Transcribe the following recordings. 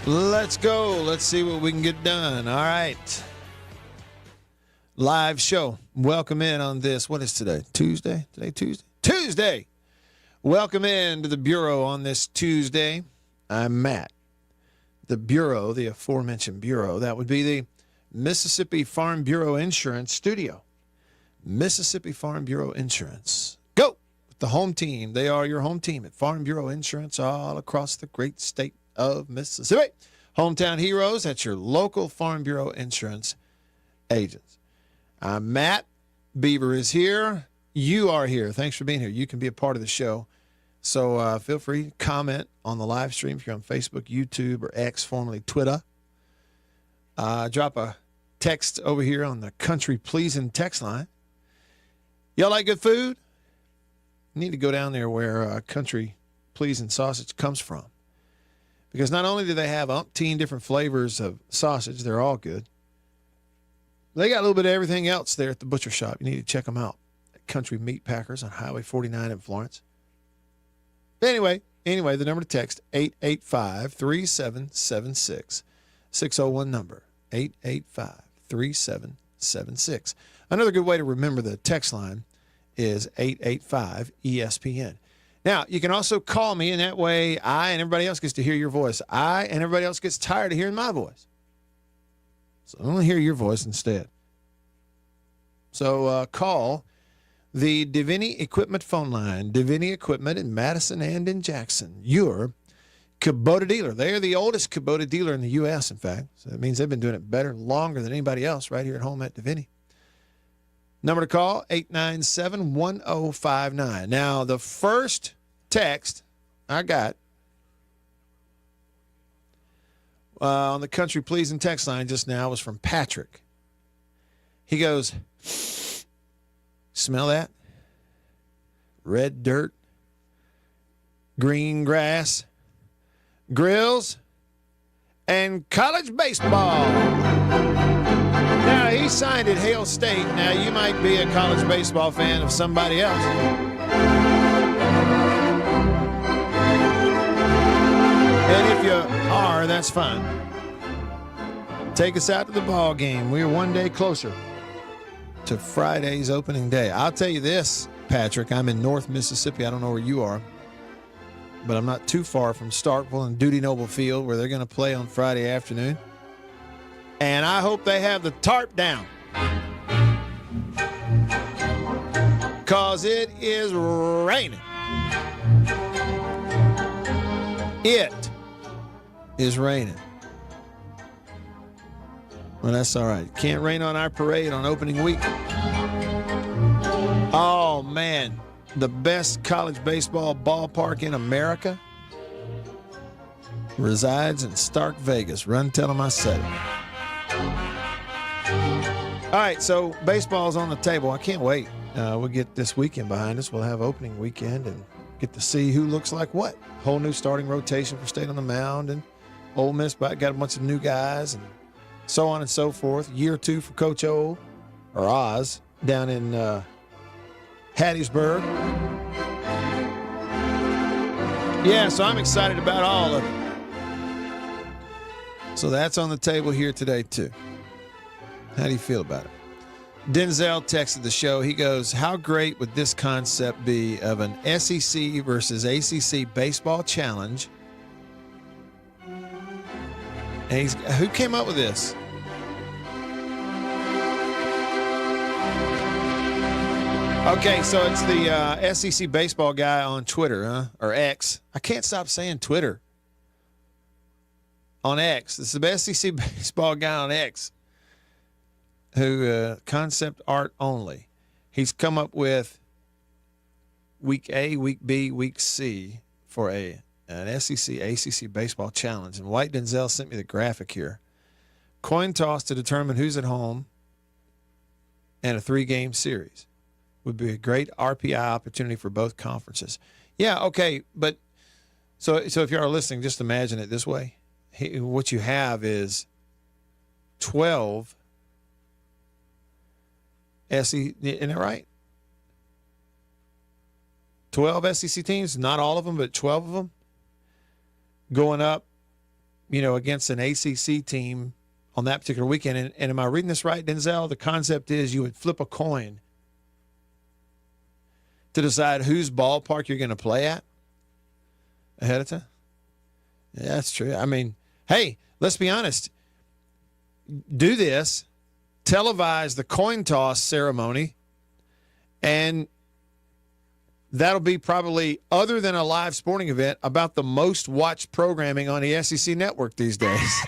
Let's go. Let's see what we can get done. All right. Live show. Welcome in on this. What is today? Tuesday? Today, Tuesday? Tuesday. Welcome in to the Bureau on this Tuesday. I'm Matt. The Bureau, the aforementioned Bureau, that would be the Mississippi Farm Bureau Insurance Studio. Mississippi Farm Bureau Insurance. Go! The home team. They are your home team at Farm Bureau Insurance all across the great state of Mississippi. Hometown heroes at your local Farm Bureau Insurance agents. I'm Matt. Beaver is here. You are here. Thanks for being here. You can be a part of the show. So feel free to comment on the live stream if you're on Facebook, YouTube, or X, formerly Twitter. Drop a text over here on the Country Pleasing text line. Y'all like good food? You need to go down there where Country Pleasing sausage comes from. Because not only do they have umpteen different flavors of sausage, they're all good. They got a little bit of everything else there at the butcher shop. You need to check them out at Country Meat Packers on Highway 49 in Florence. Anyway, the number to text, 885-3776. 601 number, 885-3776. Another good way to remember the text line is 885-ESPN. Now, you can also call me, and that way I and everybody else gets to hear your voice. I and everybody else gets tired of hearing my voice. So I want to hear your voice instead. So call the Divini Equipment phone line. Divini Equipment in Madison and in Jackson. Your Kubota dealer. They are the oldest Kubota dealer in the U.S., in fact. So that means they've been doing it better, longer than anybody else right here at home at Divini. Number to call, 897-1059. Now, the first text I got on the Country Pleasing text line just now was from Patrick. He goes, smell that? Red dirt, green grass, grills, and college baseball. Now, he signed at Hale State. Now, you might be a college baseball fan of somebody else. And if you are, that's fine. Take us out to the ball game. We are one day closer to Friday's opening day. I'll tell you this, Patrick, I'm in North Mississippi. I don't know where you are, but I'm not too far from Starkville and Duty Noble Field where they're going to play on Friday afternoon. And I hope they have the tarp down, because it is raining. It is raining. Well, that's all right. Can't rain on our parade on opening week. Oh, man. The best college baseball ballpark in America resides in Stark Vegas. Run, tell them I said it. All right, so baseball's on the table. I can't wait. We'll get this weekend behind us. We'll have opening weekend and get to see who looks like what. Whole new starting rotation for State on the Mound, and Ole Miss got a bunch of new guys, and so on and so forth. Year two for Coach O, or Oz, down in Hattiesburg. Yeah, so I'm excited about all of it. So that's on the table here today, too. How do you feel about it? Denzel texted the show. He goes, how great would this concept be of an SEC versus ACC baseball challenge? And who came up with this? Okay, so it's the SEC baseball guy on Twitter, huh? Or X. I can't stop saying Twitter. On X. It's the SEC baseball guy on X, who concept art only. He's come up with week A, week B, week C for an SEC ACC baseball challenge. And White Denzel sent me the graphic here. Coin toss to determine who's at home, and a 3-game series would be a great RPI opportunity for both conferences. Yeah, okay, but so if you are listening, just imagine it this way. What you have is 12 SEC, isn't that right? 12 SEC teams, not all of them, but 12 of them, going up against an ACC team on that particular weekend. And am I reading this right, Denzel? The concept is you would flip a coin to decide whose ballpark you're going to play at ahead of time. Yeah, that's true. I mean, hey, let's be honest. Do this, televise the coin toss ceremony, and that'll be probably, other than a live sporting event, about the most watched programming on the SEC network these days.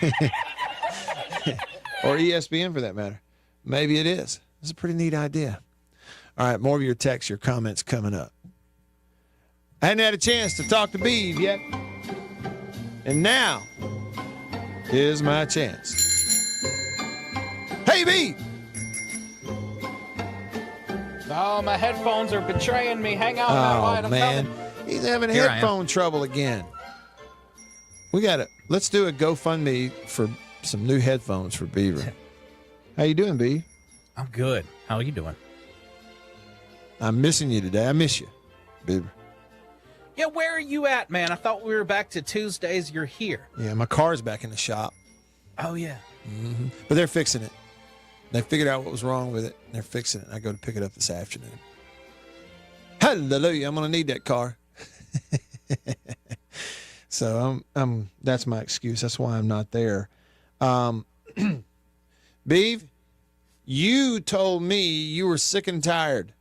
Or ESPN for that matter. Maybe it is. It's a pretty neat idea. All right, more of your texts, your comments coming up. I hadn't had a chance to talk to Beeve yet. And now, here's my chance. Hey, Beeve! Oh, my headphones are betraying me. Hang on. Oh, man. He's having headphone trouble again. Let's do a GoFundMe for some new headphones for Beaver. How you doing, Beaver? I'm good. How are you doing? I'm missing you today. I miss you, Beaver. Yeah, where are you at, man? I thought we were back to Tuesdays. You're here. Yeah, my car's back in the shop. Oh, yeah. Mm-hmm. But they're fixing it. They figured out what was wrong with it, and they're fixing it. I go to pick it up this afternoon. Hallelujah. I'm going to need that car. So that's my excuse. That's why I'm not there. Beeve, you told me you were sick and tired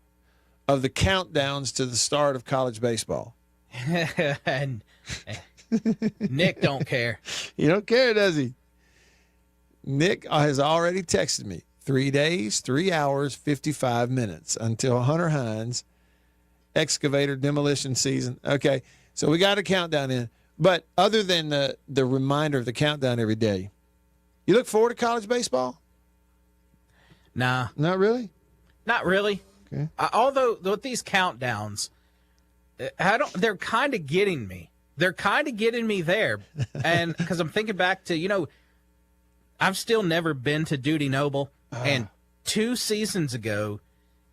of the countdowns to the start of college baseball. And Nick don't care. He don't care, does he? Nick has already texted me 3 days, 3 hours, 55 minutes until Hunter Hines excavator demolition season. Okay, so we got a countdown in. But other than the reminder of the countdown every day, you look forward to college baseball? Nah. Not really? Not really. Okay. Although with these countdowns, they're kind of getting me. They're kind of getting me there. And because I'm thinking back to, I've still never been to Duty Noble. And 2 seasons ago,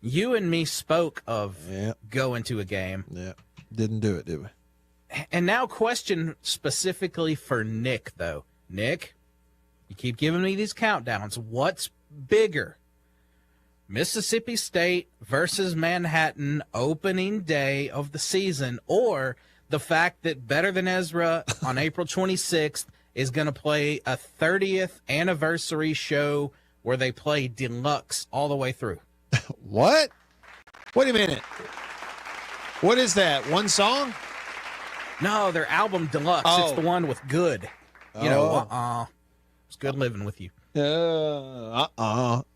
you and me spoke of going to a game. Yeah. Didn't do it, did we? And now question specifically for Nick, though. Nick, you keep giving me these countdowns. What's bigger? Mississippi State versus Manhattan opening day of the season, or the fact that Better Than Ezra on April 26th is going to play a 30th anniversary show where they play deluxe all the way through? What? Wait a minute. What is that? One song? No, their album deluxe. Oh. It's the one with Good. It's good living with you.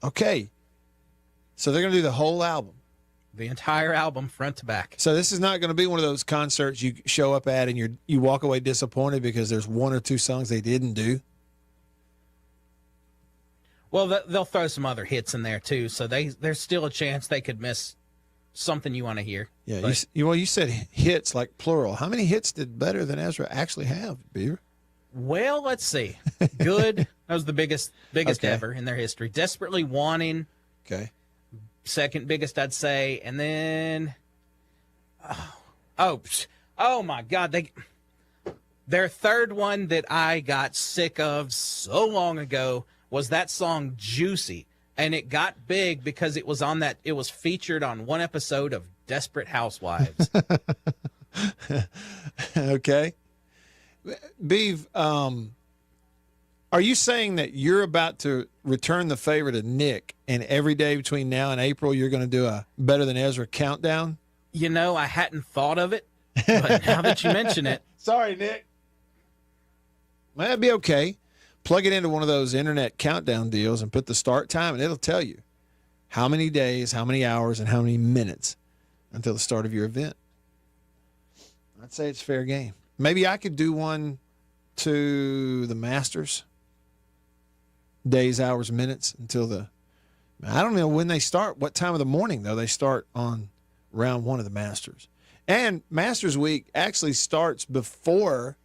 Okay. So they're going to do the whole album. The entire album, front to back. So this is not going to be one of those concerts you show up at and you walk away disappointed because there's 1 or 2 songs they didn't do? Well, they'll throw some other hits in there, too, so there's still a chance they could miss something you want to hear. Yeah, you said hits like plural. How many hits did Better Than Ezra actually have, Beaver? Well, let's see. Good. That was the biggest Okay. ever in their history. Desperately Wanting. Okay. Second biggest, I'd say. And then, oh my God. Their third one that I got sick of so long ago was that song Juicy. And it got big because it was featured on one episode of Desperate Housewives. Okay. Beeve, are you saying that you're about to return the favor to Nick, and every day between now and April you're going to do a Better Than Ezra countdown? I hadn't thought of it, but now that you mention it. Sorry, Nick. Well, that'd be okay. Plug it into one of those internet countdown deals and put the start time, and it'll tell you how many days, how many hours, and how many minutes until the start of your event. I'd say it's fair game. Maybe I could do one to the Masters. Days, hours, minutes until I don't know when they start, what time of the morning, though. They start on round 1 of the Masters. And Masters Week actually starts before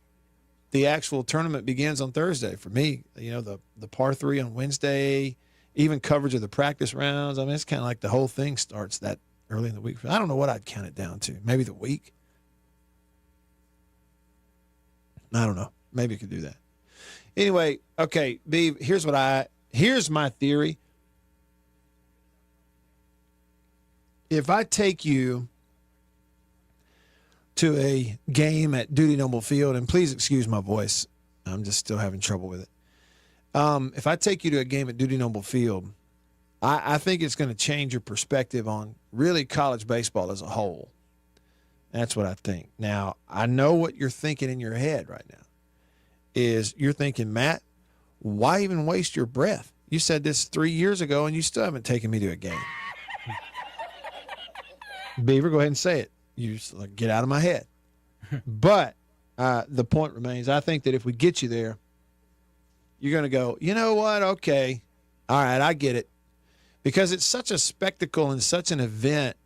the actual tournament begins on Thursday. For me, the par 3 on Wednesday, even coverage of the practice rounds. I mean, it's kind of like the whole thing starts that early in the week. I don't know what I'd count it down to. Maybe the week. I don't know. Maybe you could do that. Anyway, okay, Beav, here's my theory. If I take you to a game at Duty Noble Field, and please excuse my voice, I'm just still having trouble with it. If I take you to a game at Duty Noble Field, I think it's going to change your perspective on really college baseball as a whole. That's what I think. Now, I know what you're thinking in your head right now. Is you're thinking, Matt, why even waste your breath? You said this 3 years ago, and you still haven't taken me to a game. Beaver, go ahead and say it. You just like, get out of my head. But the point remains, I think that if we get you there, you're going to go, you know what? Okay. All right, I get it. Because it's such a spectacle and such an event,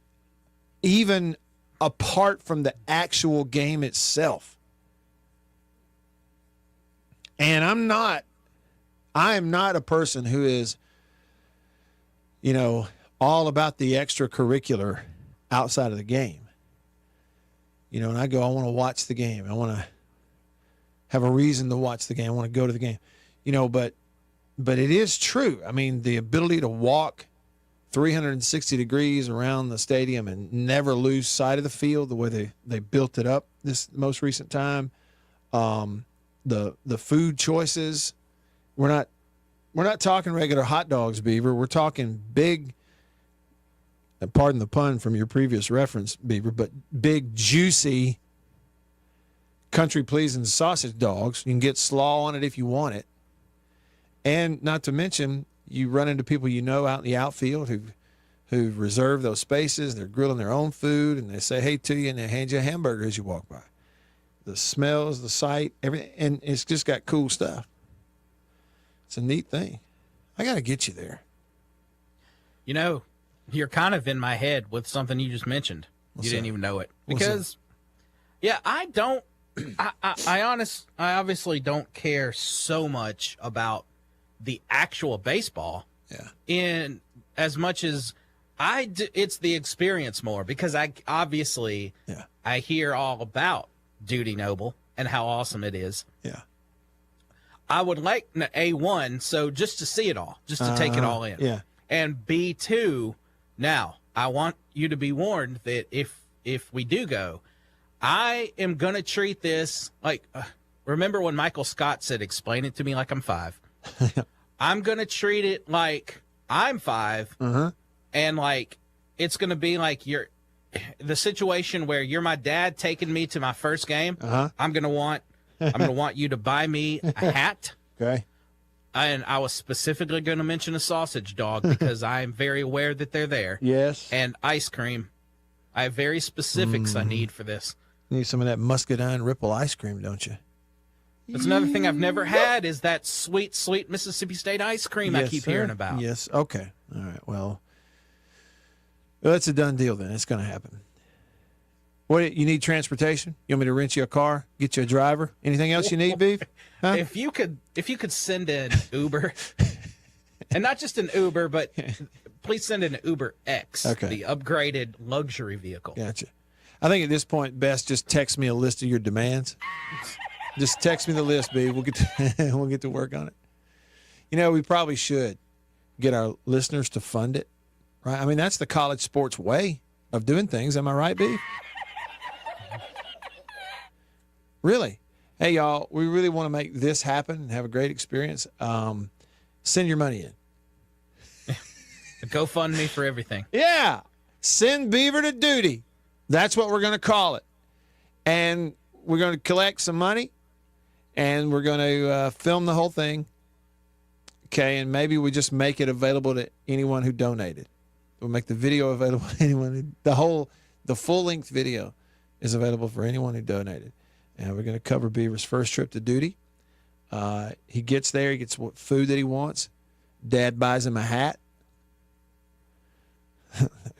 even apart from the actual game itself. And I am not a person who is, all about the extracurricular outside of the game. And I go, I want to watch the game. I want to have a reason to watch the game. I want to go to the game. But it is true. I mean, the ability to walk 360 degrees around the stadium and never lose sight of the field the way they built it up this most recent time. The food choices, we're not talking regular hot dogs, Beaver. We're talking big, pardon the pun from your previous reference, Beaver, but big, juicy, country-pleasing sausage dogs. You can get slaw on it if you want it. And not to mention, you run into people out in the outfield who've reserved those spaces. They're grilling their own food, and they say hey to you, and they hand you a hamburger as you walk by. The smells, the sight, everything, and it's just got cool stuff. It's a neat thing. I got to get you there. You're kind of in my head with something you just mentioned. You didn't even know it. Because, I don't, I obviously don't care so much about the actual baseball. Yeah. In as much as it's the experience more, because I hear all about Duty Noble and how awesome it is. Yeah. I would like A1, so just to see it all, just to take it all in. Yeah. And B2, now I want you to be warned that if we do go, I am going to treat this like, remember when Michael Scott said, explain it to me like I'm 5. I'm going to treat it like I'm 5. And like, it's going to be like the situation where you're my dad taking me to my first game. I'm going to want you to buy me a hat. Okay. And I was specifically going to mention a sausage dog because I'm very aware that they're there. Yes. And ice cream. I have very specifics I need for this. You need some of that muscadine ripple ice cream, don't you? That's another thing I've never had is that sweet, sweet Mississippi State ice cream I keep hearing about. Yes. Okay. All right. Well, that's a done deal then. It's going to happen. What, you need transportation? You want me to rent you a car, get you a driver? Anything else you need, Beef? Huh? If you could send an Uber, and not just an Uber, but please send an Uber X, the upgraded luxury vehicle. Gotcha. I think at this point, best just text me a list of your demands. Just text me the list, Beef. We'll get to work on it. We probably should get our listeners to fund it, right? I mean, that's the college sports way of doing things. Am I right, Beef? Really? Hey, y'all, we really want to make this happen and have a great experience. Send your money in. GoFundMe for everything. Yeah. Send Beaver to duty. That's what we're going to call it. And we're going to collect some money, and we're going to film the whole thing. Okay, and maybe we just make it available to anyone who donated. We'll make the video available to anyone. The full-length video is available for anyone who donated. And we're going to cover Beaver's first trip to duty. He gets there. He gets what food that he wants. Dad buys him a hat.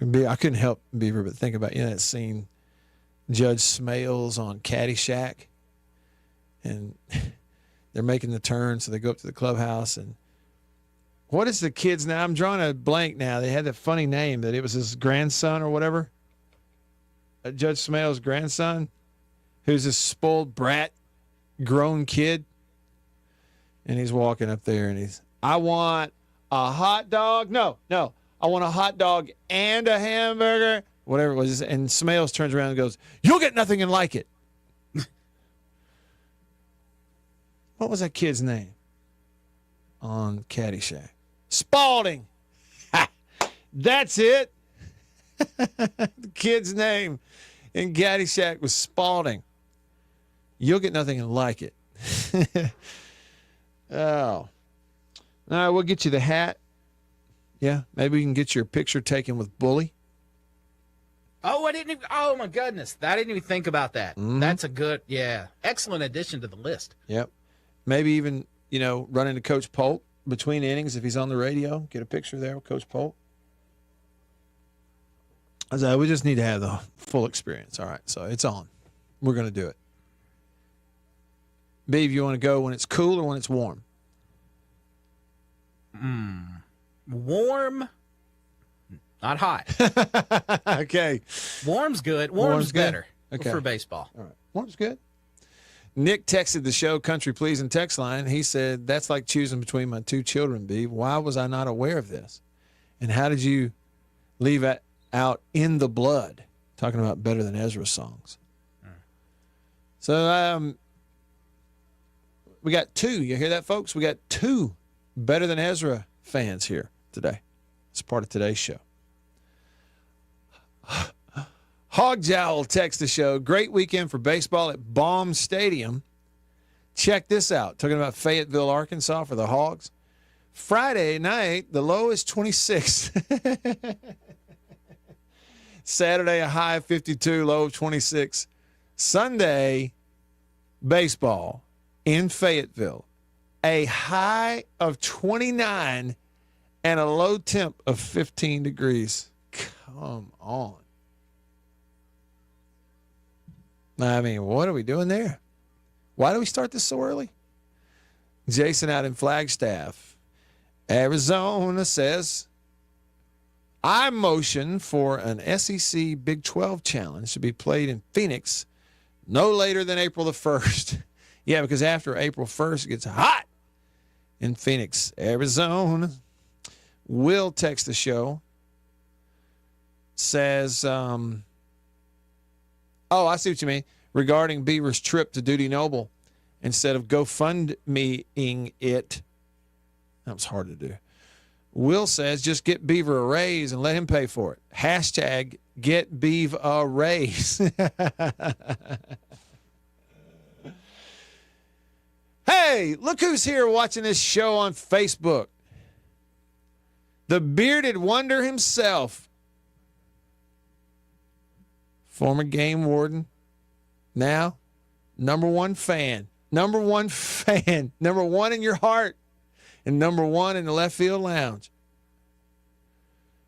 I couldn't help Beaver but think about that scene, Judge Smales on Caddyshack, and they're making the turn, so they go up to the clubhouse. And what is the kid's name? I'm drawing a blank now. They had that funny name that it was his grandson or whatever. Judge Smales' grandson, who's a spoiled brat, grown kid. And he's walking up there, and I want a hot dog. No, I want a hot dog and a hamburger, whatever it was. And Smales turns around and goes, "You'll get nothing and like it." What was that kid's name on Caddyshack? Spalding. Ha! That's it. The kid's name in Caddyshack was Spalding. You'll get nothing and like it. Oh. All right, we'll get you the hat. Yeah, maybe we can get your picture taken with Bully. Oh, oh my goodness. I didn't even think about that. Mm-hmm. That's a good, excellent addition to the list. Yep. Maybe even, run into Coach Polk between innings if he's on the radio. Get a picture there with Coach Polk. We just need to have the full experience. All right, so it's on. We're going to do it. Beav, you want to go when it's cool or when it's warm? Warm, not hot. Okay. Warm's good. Warm's better for baseball. All right. Warm's good. Nick texted the show Country Pleasing text line. He said, "That's like choosing between my two children, Beav. Why was I not aware of this? And how did you leave it out In the Blood?" Talking about Better Than Ezra songs. So we got two. You hear that, folks? We got two Better Than Ezra fans here today. It's part of today's show. Hog Jowl text the show. "Great weekend for baseball at Baum Stadium. Check this out." Talking about Fayetteville, Arkansas for the Hogs. Friday night, the low is 26. Saturday, a high of 52, low of 26. Sunday, baseball in Fayetteville, a high of 29 and a low temp of 15 degrees. Come on. I mean, what are we doing there? Why do we start this so early? Jason out in Flagstaff, Arizona says, "I motion for an SEC Big 12 challenge to be played in Phoenix no later than April the 1st. Yeah, because after April 1st, it gets hot in Phoenix, Arizona. Will text the show. Says, I see what you mean. Regarding Beaver's trip to Duty Noble, instead of GoFundMeing it. That was hard to do. Will says, just get Beaver a raise and let him pay for it. Hashtag get Beav a raise. Hey, look who's here watching this show on Facebook. The bearded wonder himself. Former game warden. Now, number one fan. Number one fan. Number one in your heart. And number one in the left field lounge.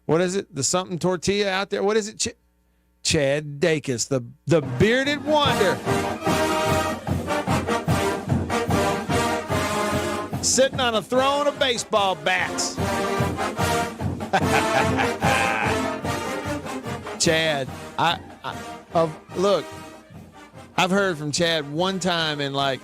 What is it? The something tortilla out there? What is it? Chad Dacus, the bearded wonder. Sitting on a throne of baseball bats. Chad, look, I've heard from Chad one time in a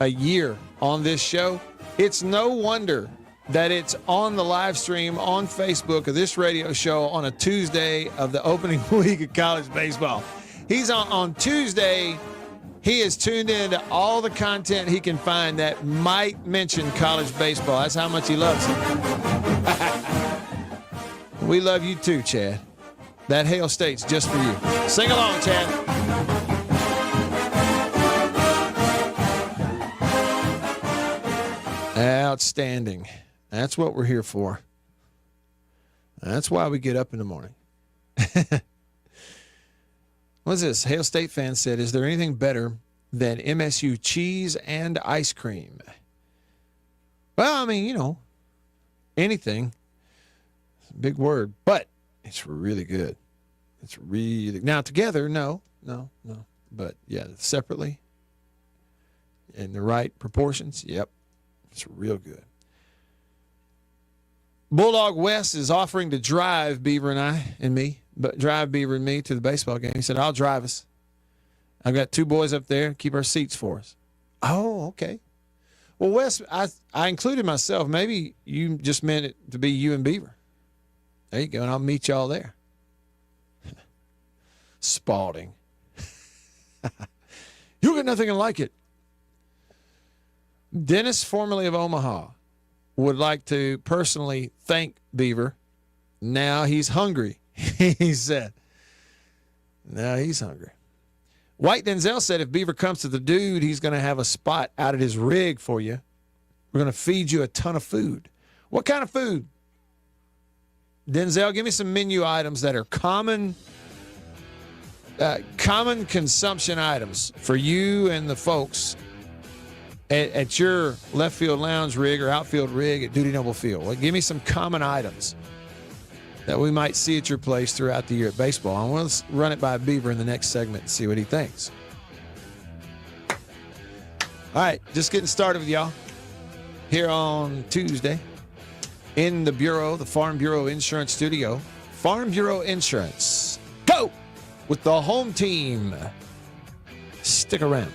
year on this show. It's no wonder that it's on the live stream on Facebook of this radio show on a Tuesday of the opening week of college baseball. He's on Tuesday. He is tuned in to all the content he can find that might mention college baseball. That's how much he loves it. We love you too, Chad. That Hail State's just for you. Sing along, Chad. Outstanding. That's what we're here for. That's why we get up in the morning. What's this? Hail State fan said, is there anything better than MSU cheese and ice cream? Well, I mean, anything. It's a big word, but it's really good. It's really, now together, no. But yeah, separately, in the right proportions, yep. It's real good. Bulldog West is offering to drive Beaver and me to the baseball game. He said, I'll drive us. I've got two boys up there. Keep our seats for us. Oh, okay. Well, Wes, I included myself. Maybe you just meant it to be you and Beaver. There you go, and I'll meet y'all there. Spalding. You'll get nothing like it. Dennis, formerly of Omaha, would like to personally thank Beaver. Now he's hungry, he said. Now he's hungry. White Denzel said if Beaver comes to the dude, he's going to have a spot out at his rig for you. We're going to feed you a ton of food. What kind of food? Denzel, give me some menu items that are common consumption items for you and the folks at your left field lounge rig or outfield rig at Duty Noble Field. Well, give me some common items that we might see at your place throughout the year at baseball. I want to run it by Beaver in the next segment and see what he thinks. All right, just getting started with y'all here on Tuesday in the Bureau, the Farm Bureau Insurance Studio. Farm Bureau Insurance. Go with the home team. Stick around.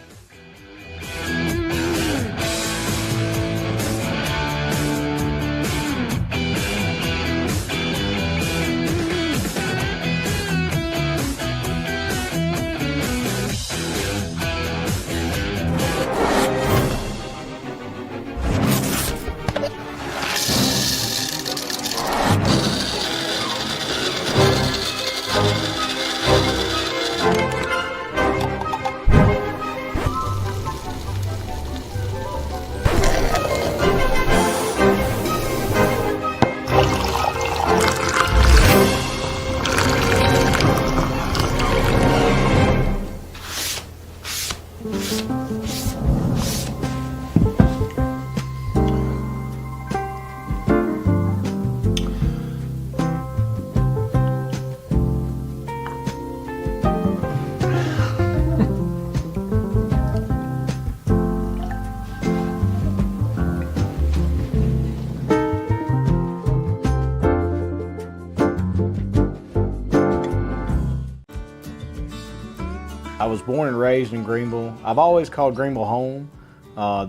I was born and raised in Greenville. I've always called Greenville home.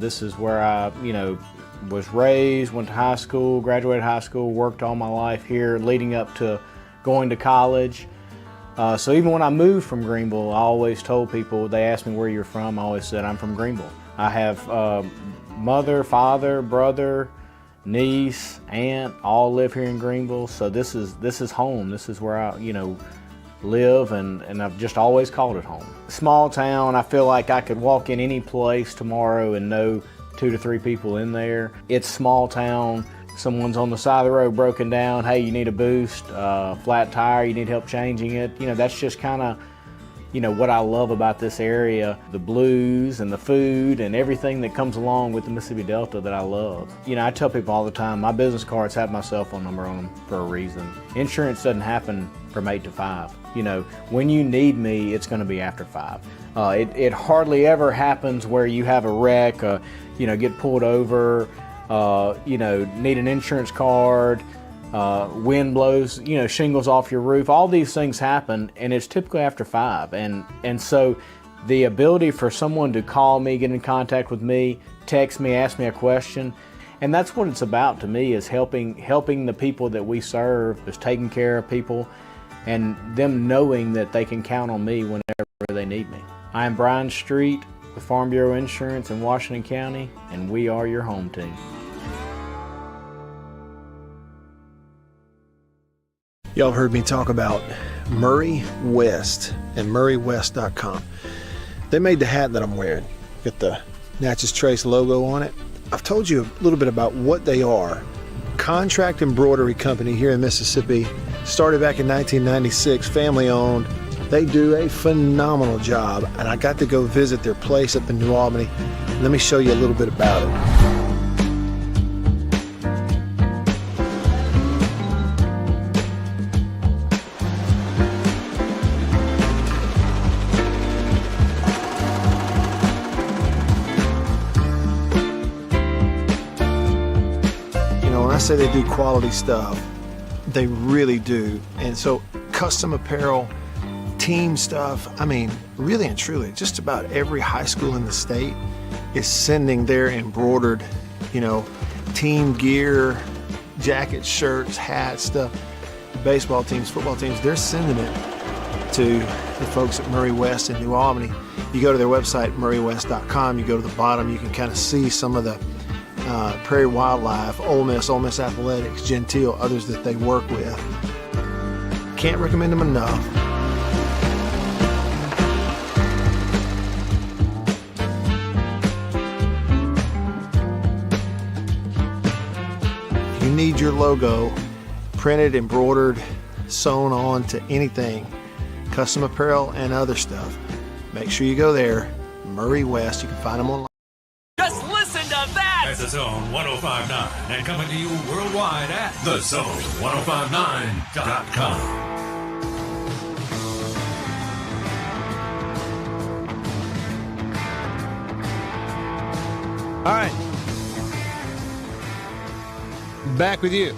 This is where I, was raised, went to high school, graduated high school, worked all my life here leading up to going to college. So even when I moved from Greenville, I always told people, they asked me where you're from, I always said I'm from Greenville. I have mother, father, brother, niece, aunt, all live here in Greenville. So this is home. This is where I, live, and I've just always called it home. Small town, I feel like I could walk in any place tomorrow and know 2 to 3 people in there. It's small town. Someone's on the side of the road broken down. Hey, you need a boost, flat tire, you need help changing it. That's just kind of, what I love about this area. The blues and the food and everything that comes along with the Mississippi Delta that I love. I tell people all the time, my business cards have my cell phone number on them for a reason. Insurance doesn't happen from 8 to 5. When you need me, it's going to be after 5. It hardly ever happens where you have a wreck, get pulled over, need an insurance card, wind blows, shingles off your roof. All these things happen, and it's typically after 5. And so the ability for someone to call me, get in contact with me, text me, ask me a question, and that's what it's about to me, is helping the people that we serve, is taking care of people, and them knowing that they can count on me whenever they need me. I am Brian Street with Farm Bureau Insurance in Washington County, and we are your home team. Y'all heard me talk about Murray West and murraywest.com. They made the hat that I'm wearing. Got the Natchez Trace logo on it. I've told you a little bit about what they are. Contract embroidery company here in Mississippi. Started back in 1996, family owned. They do a phenomenal job, and I got to go visit their place up in New Albany. Let me show you a little bit about it. When I say they do quality stuff, they really do. And so custom apparel, team stuff, really and truly, just about every high school in the state is sending their embroidered, team gear, jackets, shirts, hats, stuff. Baseball teams, football teams, they're sending it to the folks at Murray West in New Albany. You go to their website, murraywest.com. You go to the bottom, you can kind of see some of the Prairie Wildlife, Ole Miss Athletics, Gentile, others that they work with. Can't recommend them enough. If you need your logo printed, embroidered, sewn on to anything, custom apparel and other stuff, make sure you go there. Murray West, you can find them online. Just listen to that! At The Zone 105.9 and coming to you worldwide at TheZone1059.com. All right. Back with you.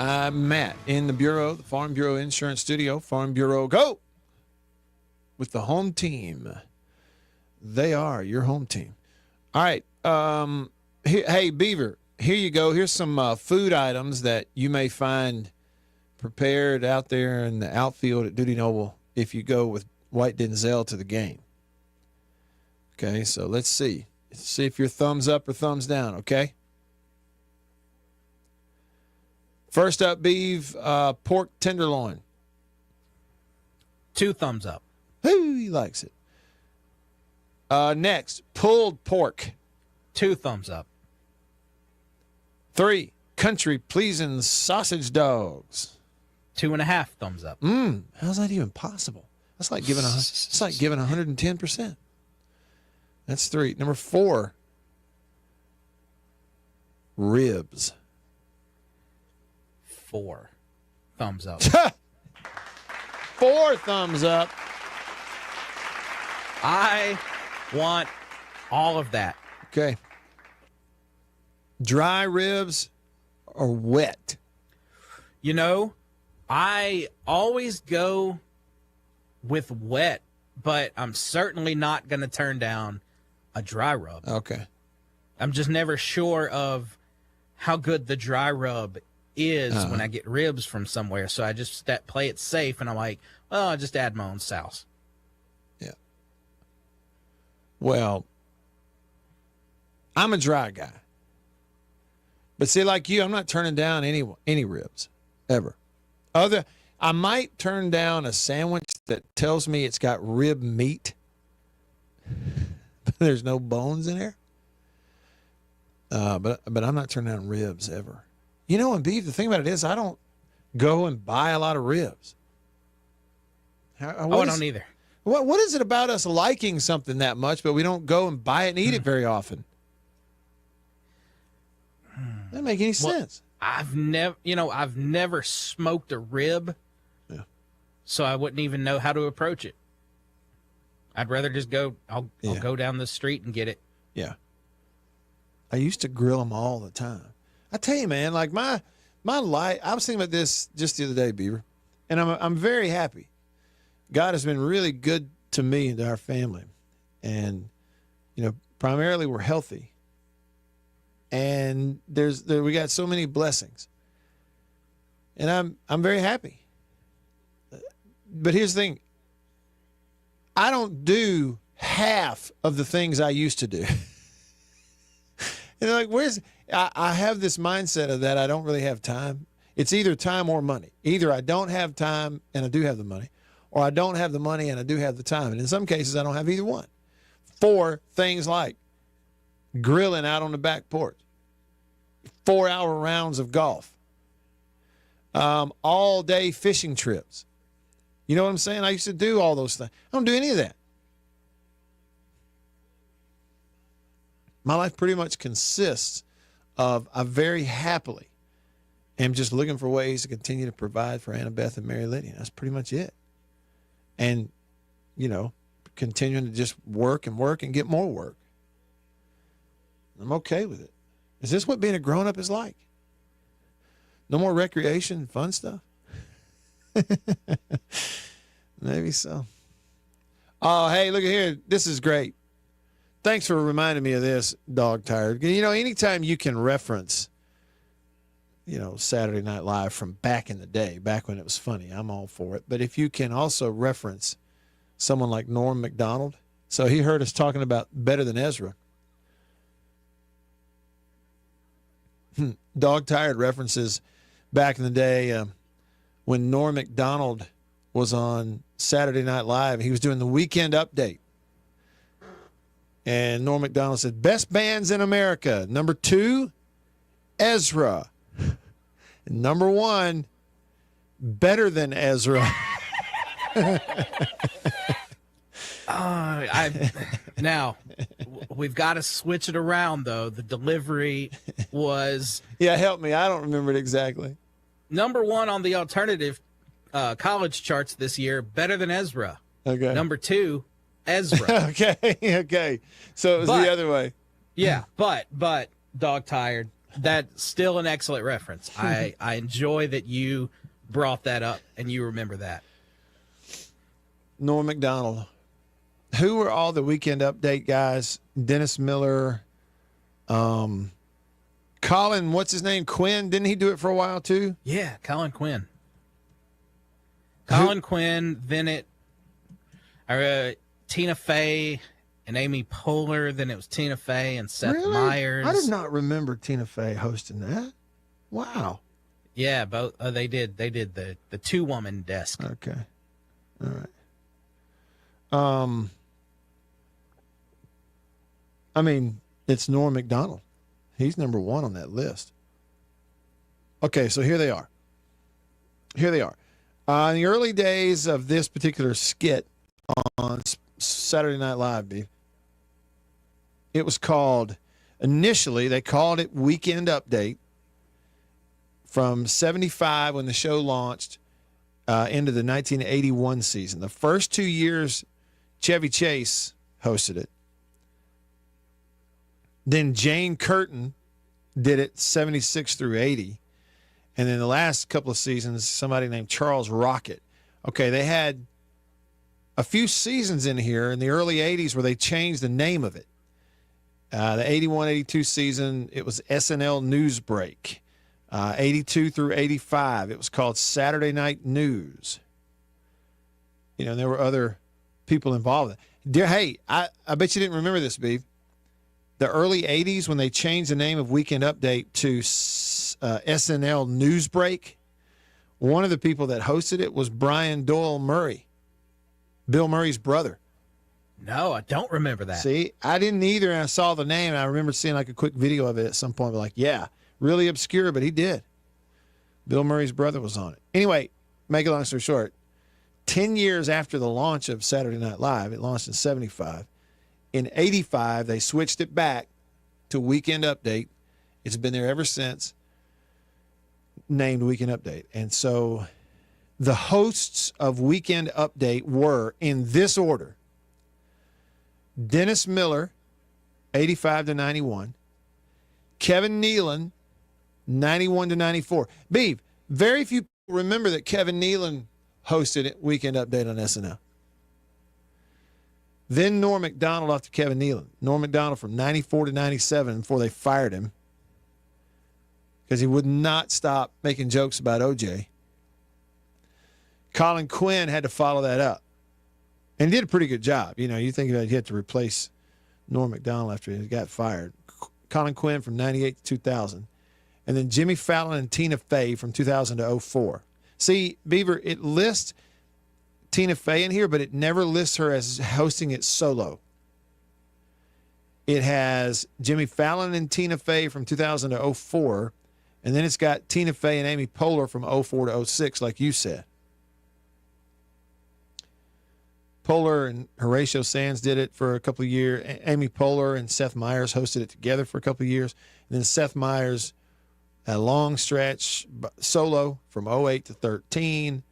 I'm Matt in the Bureau, the Farm Bureau Insurance Studio. Farm Bureau, go! With the home team. They are your home team. All right. Hey, Beaver, here you go. Here's some food items that you may find prepared out there in the outfield at Duty Noble if you go with White Denzel to the game. Okay, so let's see. Let's see if you're thumbs up or thumbs down, okay? First up, Beav, pork tenderloin. 2 thumbs up. Ooh, he likes it. Next, pulled pork. 2 thumbs up. 3, country pleasing sausage dogs. 2.5 thumbs up. How's that even possible? That's like giving 110%. That's 3. Number 4, ribs. 4 thumbs up. 4 thumbs up. I want all of that. Okay. Dry ribs or wet? I always go with wet, but I'm certainly not going to turn down a dry rub. Okay. I'm just never sure of how good the dry rub is when I get ribs from somewhere. So I just play it safe, and I'm like, well, I'll just add my own sauce. Yeah. Well, I'm a dry guy. But see, like you, I'm not turning down any ribs, ever. I might turn down a sandwich that tells me it's got rib meat, but there's no bones in there. But I'm not turning down ribs ever. And beef, the thing about it is I don't go and buy a lot of ribs. I don't either. What is it about us liking something that much, but we don't go and buy it and eat it very often? Doesn't make any sense. I've never smoked a rib, so I wouldn't even know how to approach it. I'd rather just go. I'll go down the street and get it. Yeah. I used to grill them all the time. I tell you, man, like my life. I was thinking about this just the other day, Beaver, and I'm very happy. God has been really good to me and to our family, and primarily we're healthy. And we got so many blessings, and I'm very happy. But here's the thing: I don't do half of the things I used to do. I have this mindset of that I don't really have time. It's either time or money. Either I don't have time and I do have the money, or I don't have the money and I do have the time. And in some cases, I don't have either one. For things like grilling out on the back porch, 4-hour rounds of golf, all day fishing trips. You know what I'm saying? I used to do all those things. I don't do any of that. My life pretty much consists of I very happily am just looking for ways to continue to provide for Annabeth and Mary Lydia. That's pretty much it. And, continuing to just work and get more work. I'm okay with it. Is this what being a grown-up is like? No more recreation and fun stuff? Maybe so. Oh, hey, look at here. This is great. Thanks for reminding me of this, Dog Tired. You know, anytime you can reference, you know, Saturday Night Live from back in the day, back when it was funny, I'm all for it. But if you can also reference someone like Norm Macdonald, so he heard us talking about Better Than Ezra. Dog Tired references back in the day when Norm Macdonald was on Saturday Night Live. He was doing the Weekend Update. And Norm Macdonald said, best bands in America. Number 2, Ezra. And number 1, Better Than Ezra. Now, we've got to switch it around, though. The delivery was... Yeah, help me. I don't remember it exactly. Number 1 on the alternative college charts this year, Better Than Ezra. Okay. Number 2, Ezra. Okay. So it was the other way. Yeah, but Dog Tired, that's still an excellent reference. I enjoy that you brought that up and you remember that. Norm Macdonald. Who were all the Weekend Update guys? Dennis Miller, Colin, what's his name? Quinn. Didn't he do it for a while too? Yeah, Colin Quinn. Colin Quinn, then Tina Fey and Amy Poehler. Then it was Tina Fey and Seth Meyers. I did not remember Tina Fey hosting that. Wow. Yeah, both they did the 2-woman desk. Okay. All right. I mean, it's Norm Macdonald. He's number 1 on that list. Okay, so here they are. In the early days of this particular skit on Saturday Night Live, it was called, initially, they called it Weekend Update from 75 when the show launched into the 1981 season. The first 2 years, Chevy Chase hosted it. Then Jane Curtin did it 76 through 80. And then the last couple of seasons, somebody named Charles Rocket. Okay, they had a few seasons in here in the early 80s where they changed the name of it. The 81-82 season, it was SNL Newsbreak. 82 through 85, it was called Saturday Night News. You know, and there were other people involved. Hey, I bet you didn't remember this, Beef. The early 80s, when they changed the name of Weekend Update to SNL Newsbreak, one of the people that hosted it was Brian Doyle Murray, Bill Murray's brother. No, I don't remember that. See, I didn't either, and I saw the name, and I remember seeing like a quick video of it at some point. But like, yeah, really obscure, but he did. Bill Murray's brother was on it. Anyway, make a long story short, 10 years after the launch of Saturday Night Live, it launched in 75. In 85, they switched it back to Weekend Update. It's been there ever since, named Weekend Update. And so the hosts of Weekend Update were, in this order, Dennis Miller, 85 to 91, Kevin Nealon, 91 to 94. Beeve, very few people remember that Kevin Nealon hosted Weekend Update on SNL. Then Norm Macdonald after Kevin Nealon. Norm Macdonald from 94 to 97 before they fired him because he would not stop making jokes about OJ. Colin Quinn had to follow that up and did a pretty good job. You know, you think about he had to replace Norm Macdonald after he got fired. Colin Quinn from 98 to 2000. And then Jimmy Fallon and Tina Fey from 2000 to 04. See, Beaver, it lists Tina Fey in here, but it never lists her as hosting it solo. It has Jimmy Fallon and Tina Fey from 2000 to 04, and then it's got Tina Fey and Amy Poehler from 04 to 06, like you said. Poehler and Horatio Sands did it for a couple of years. Amy Poehler and Seth Meyers hosted it together for a couple of years. And then Seth Meyers, a long stretch solo from 08 to 13.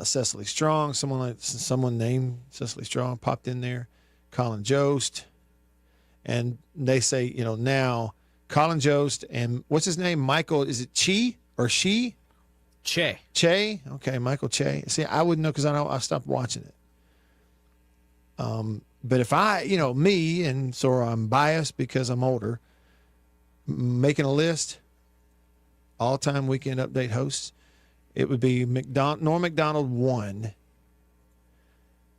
Cecily Strong, someone named Cecily Strong popped in there. Colin Jost. And they say, you know, now Colin Jost and what's his name? Michael, is it Chi or she? Che. Che? Okay, Michael Che. See, I wouldn't know because I stopped watching it. But if I, me, and so I'm biased because I'm older, making a list, all-time Weekend Update hosts, it would be Norm Macdonald 1,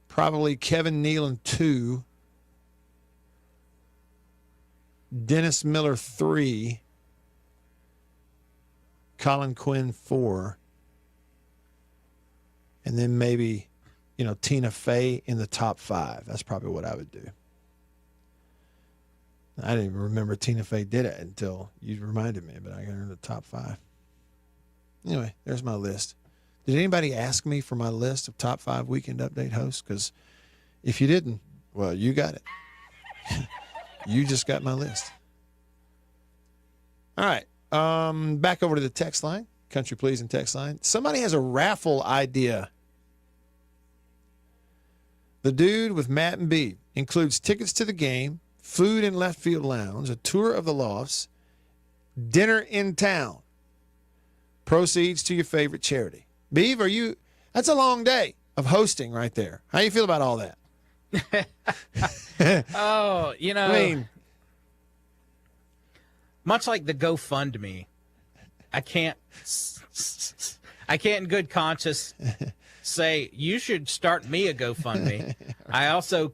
probably Kevin Nealon 2, Dennis Miller 3, Colin Quinn 4, and then maybe, Tina Fey in the top 5. That's probably what I would do. I didn't even remember Tina Fey did it until you reminded me, but I got her in the top 5. Anyway, there's my list. Did anybody ask me for my list of top 5 Weekend Update hosts? Because if you didn't, well, you got it. You just got my list. All right. Back over to the text line, Country Pleasing text line. Somebody has a raffle idea. The Dude with Matt and B includes tickets to the game, food in Left Field Lounge, a tour of the lofts, dinner in town. Proceeds to your favorite charity. Beav, that's a long day of hosting right there. How you feel about all that? Oh, I mean, much like the GoFundMe, I can't in good conscience say you should start me a GoFundMe. I also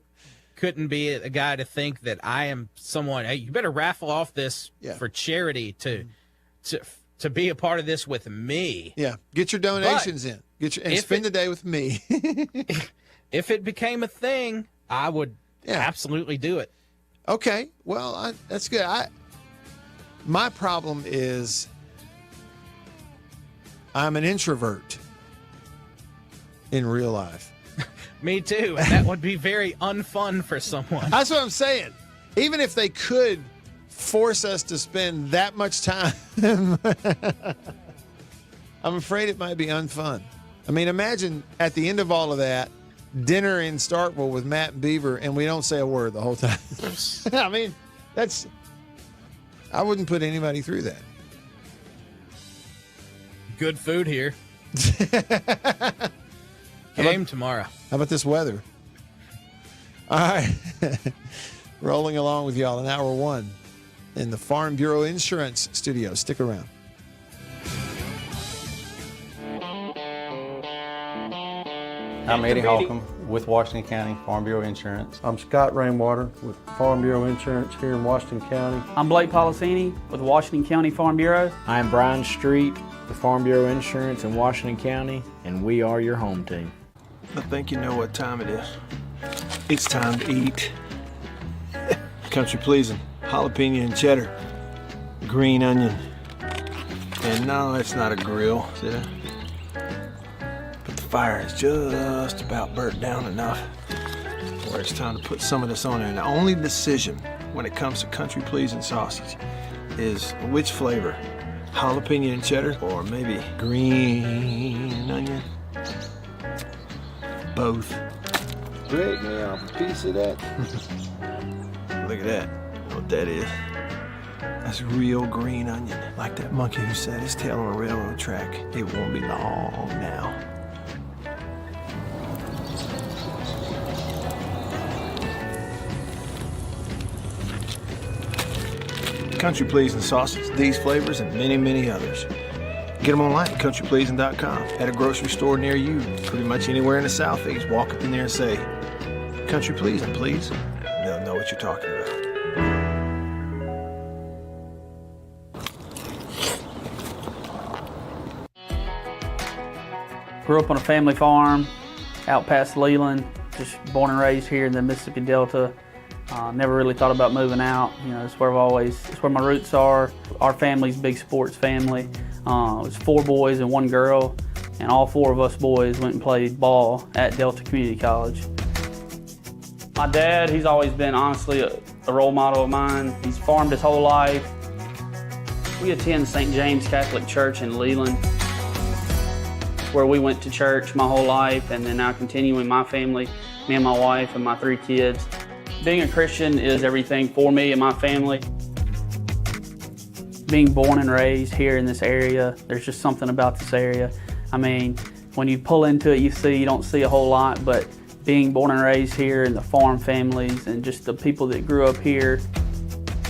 couldn't be a guy to think that I am someone. Hey, you better raffle off this for charity to be a part of this with me. Yeah, get your donations in. Spend the day with me. If it became a thing, I would absolutely do it. Okay, well, that's good. My problem is I'm an introvert in real life. Me too, and that would be very unfun for someone. That's what I'm saying. Even if they could force us to spend that much time, I'm afraid it might be unfun. I mean, imagine at the end of all of that, dinner in Starkville with Matt and Beaver, and we don't say a word the whole time. I mean, I wouldn't put anybody through that. Good food here. Game tomorrow. How about this weather? All right. Rolling along with y'all in hour 1 in the Farm Bureau Insurance studio. Stick around. I'm Eddie Holcomb with Washington County Farm Bureau Insurance. I'm Scott Rainwater with Farm Bureau Insurance here in Washington County. I'm Blake Policini with Washington County Farm Bureau. I'm Brian Street with Farm Bureau Insurance in Washington County, and we are your home team. I think you know what time it is. It's time to eat. Country pleasing, jalapeno and cheddar, green onion. And no, it's not a grill, see that? But the fire is just about burnt down enough where it's time to put some of this on there. And the only decision when it comes to country pleasing sausage is which flavor, jalapeno and cheddar or maybe green onion. Both. Break me off a piece of that. Look at that. You know what that is? That's real green onion. Like that monkey who set his tail on a railroad track. It won't be long now. Country Pleasing sausage, these flavors, and many, many others. Get them online at countrypleasing.com. At a grocery store near you, pretty much anywhere in the Southeast. Walk up in there and say, Country Pleasing, please. They'll know what you're talking about. Grew up on a family farm out past Leland, just born and raised here in the Mississippi Delta. Never really thought about moving out. It's where it's where my roots are. Our family's a big sports family. It was 4 boys and 1 girl, and all 4 of us boys went and played ball at Delta Community College. My dad, he's always been honestly a role model of mine. He's farmed his whole life. We attend St. James Catholic Church in Leland, where we went to church my whole life, and then now continuing my family, me and my wife and my 3 kids. Being a Christian is everything for me and my family. Being born and raised here in this area, there's just something about this area. I mean, when you pull into it, you don't see a whole lot, but being born and raised here and the farm families and just the people that grew up here.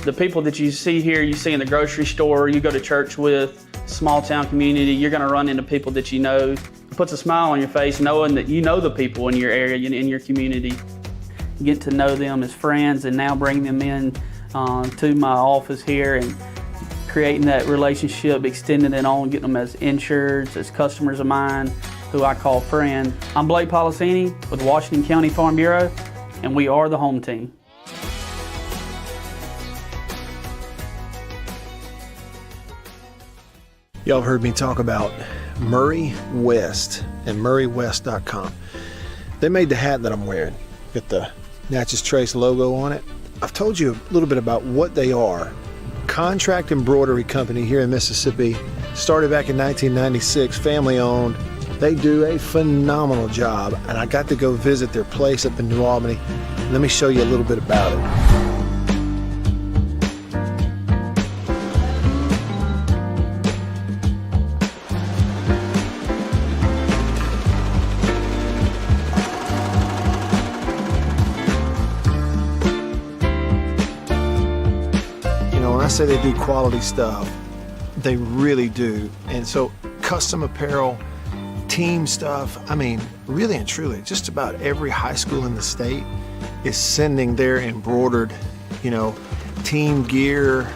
The people that you see here, you see in the grocery store, you go to church with, small town community, you're gonna run into people that you know. It puts a smile on your face knowing that you know the people in your area, in your community. Get to know them as friends and now bring them in to my office here and creating that relationship, extending it on, getting them as insureds, as customers of mine, who I call friend. I'm Blake Policini with Washington County Farm Bureau, and we are the home team. Y'all heard me talk about Murray West and murraywest.com. They made the hat that I'm wearing. Got the Natchez Trace logo on it. I've told you a little bit about what they are. Contract embroidery company here in Mississippi. Started back in 1996, family owned. They do a phenomenal job, and I got to go visit their place up in New Albany. Let me show you a little bit about it. I say they do quality stuff. They really do. And so custom apparel, team stuff, I mean, really and truly, just about every high school in the state is sending their embroidered, team gear,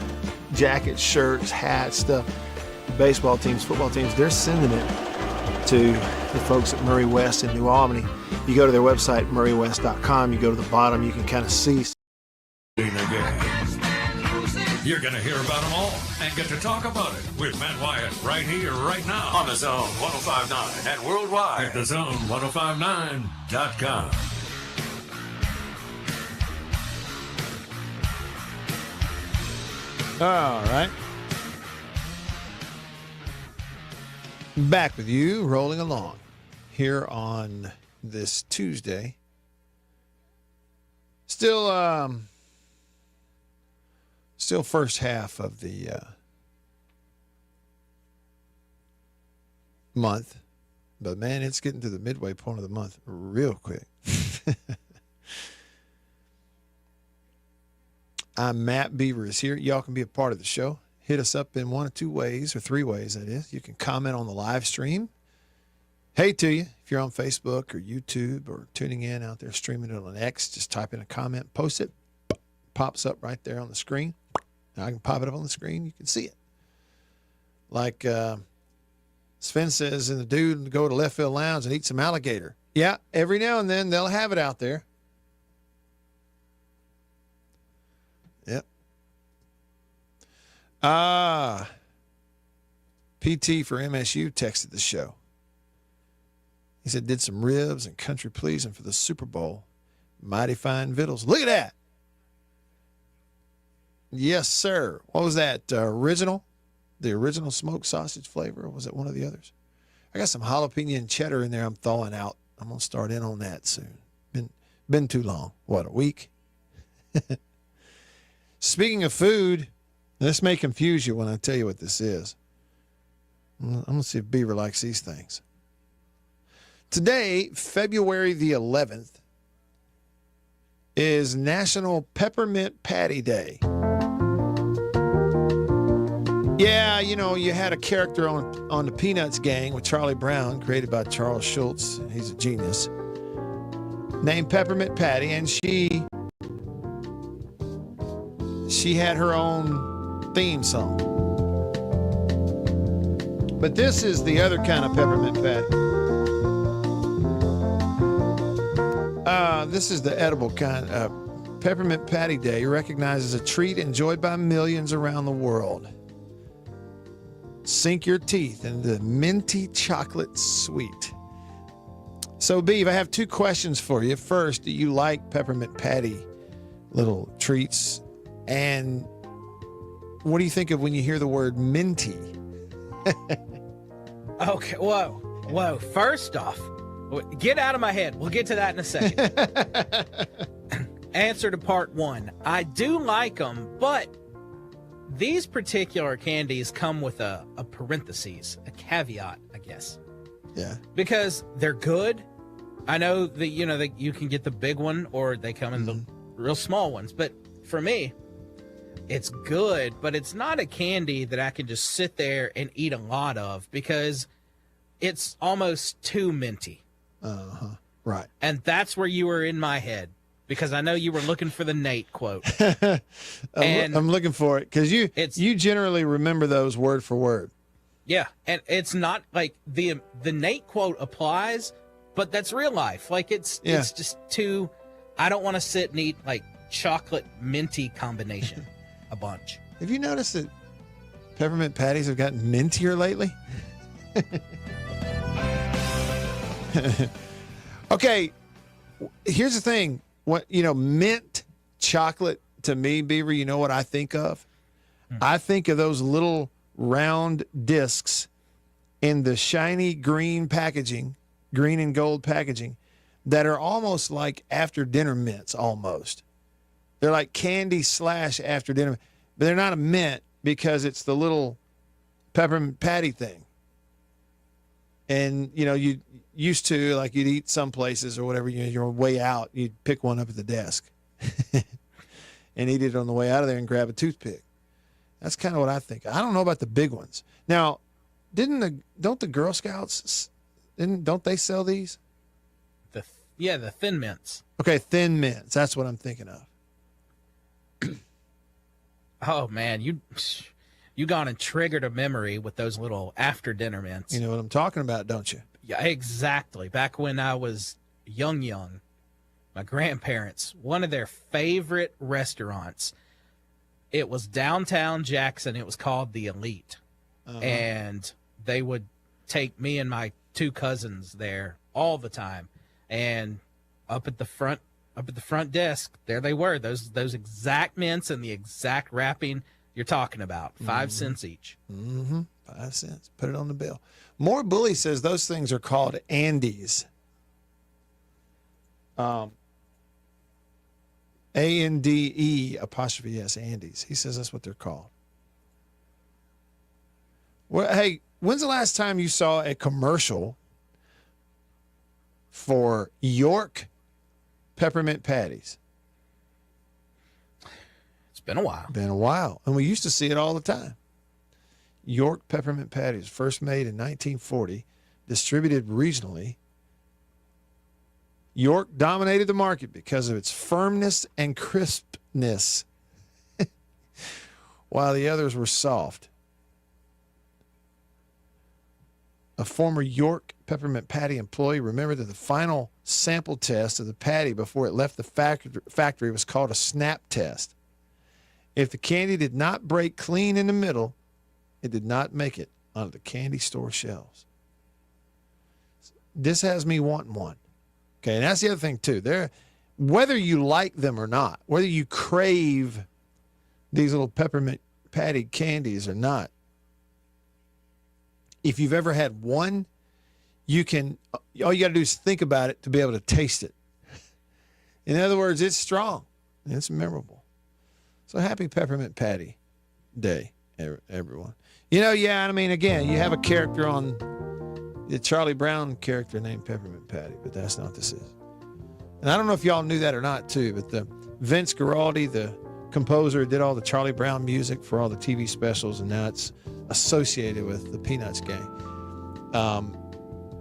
jackets, shirts, hats, stuff. Baseball teams, football teams, they're sending it to the folks at Murray West in New Albany. You go to their website, murraywest.com, you go to the bottom, you can kind of see. You're going to hear about them all and get to talk about it with Matt Wyatt right here, right now on the Zone 105.9 and worldwide at thezone1059.com. All right. Back with you, rolling along here on this Tuesday. Still first half of the month, but man, it's getting to the midway point of the month real quick. I'm Matt Beaver is here. Y'all can be a part of the show. Hit us up in one of two ways, or three ways, that is. You can comment on the live stream. Hey to you, if you're on Facebook or YouTube or tuning in out there streaming it on X, just type in a comment, post it, pops up right there on the screen. Now I can pop it up on the screen. You can see it. Like Sven says, and the dude go to left field lounge and eat some alligator. Yeah, every now and then they'll have it out there. Yep. PT for MSU texted the show. He said, did some ribs and country pleasing for the Super Bowl. Mighty fine victuals. Look at that. Yes, sir. What was that? Original? The original smoked sausage flavor? Or was it one of the others? I got some jalapeno and cheddar in there I'm thawing out. I'm going to start in on that soon. Been too long. What, a week? Speaking of food, this may confuse you when I tell you what this is. I'm going to see if Beaver likes these things. Today, February the 11th, is National Peppermint Patty Day. Yeah, you had a character on the Peanuts gang with Charlie Brown, created by Charles Schultz. He's a genius. Named Peppermint Patty, and she had her own theme song. But this is the other kind of peppermint patty. This is the edible kind. Peppermint Patty Day recognizes a treat enjoyed by millions around the world. Sink your teeth in the minty chocolate sweet. So, Beav, I have two questions for you. First, do you like peppermint patty little treats? And what do you think of when you hear the word minty? Okay, whoa. First off, get out of my head. We'll get to that in a second. Answer to part one. I do like them, but these particular candies come with a parentheses, a caveat, I guess. Yeah. Because they're good, I know that, that you can get the big one or they come in the real small ones. But for me, it's good, but it's not a candy that I can just sit there and eat a lot of because it's almost too minty. Right. And that's where you were in my head because I know you were looking for the Nate quote. I'm looking for it because you generally remember those word for word. Yeah, and it's not like the Nate quote applies, but that's real life. Like it's just too. I don't want to sit and eat like chocolate minty combination a bunch. Have you noticed that peppermint patties have gotten mintier lately? Okay, here's the thing. What mint chocolate to me, Beaver, you know what I think of? I think of those little round discs in the shiny green packaging, green and gold packaging, that are almost like after dinner mints almost. They're like candy / after dinner, but they're not a mint because it's the little peppermint patty thing. And, you used to, like you'd eat some places or whatever, you're way out, you'd pick one up at the desk and eat it on the way out of there and grab a toothpick. That's kind of what I think. I don't know about the big ones. Now, don't the Girl Scouts, don't they sell these? The Thin Mints. Okay, Thin Mints. That's what I'm thinking of. Oh man, you gone and triggered a memory with those little after dinner mints. You know what I'm talking about, don't you? Yeah, exactly. Back when I was young, my grandparents, one of their favorite restaurants, it was downtown Jackson. It was called the Elite. And they would take me and my 2 cousins there all the time. And up at the front desk, there they were, those exact mints and the exact wrapping you're talking about. 5 cents each. 5 cents. Put it on the bill. More Bully says those things are called Andes. ANDE', Andes. He says that's what they're called. Well, hey, when's the last time you saw a commercial for York peppermint patties? It's been a while. Been a while. And we used to see it all the time. York peppermint patties, first made in 1940, distributed regionally. York dominated the market because of its firmness and crispness, while the others were soft. A former York peppermint patty employee remembered that the final sample test of the patty before it left the factory was called a snap test. If the candy did not break clean in the middle, it did not make it onto the candy store shelves. This has me wanting one. Okay, and that's the other thing, too. Whether you like them or not, whether you crave these little peppermint patty candies or not, if you've ever had one, all you got to do is think about it to be able to taste it. In other words, it's strong and it's memorable. So happy Peppermint Patty Day, everyone. Again, you have a character on the Charlie Brown character named Peppermint Patty, but that's not this is. And I don't know if y'all knew that or not, too, but the Vince Guaraldi, the composer, did all the Charlie Brown music for all the TV specials, and now it's associated with the Peanuts gang.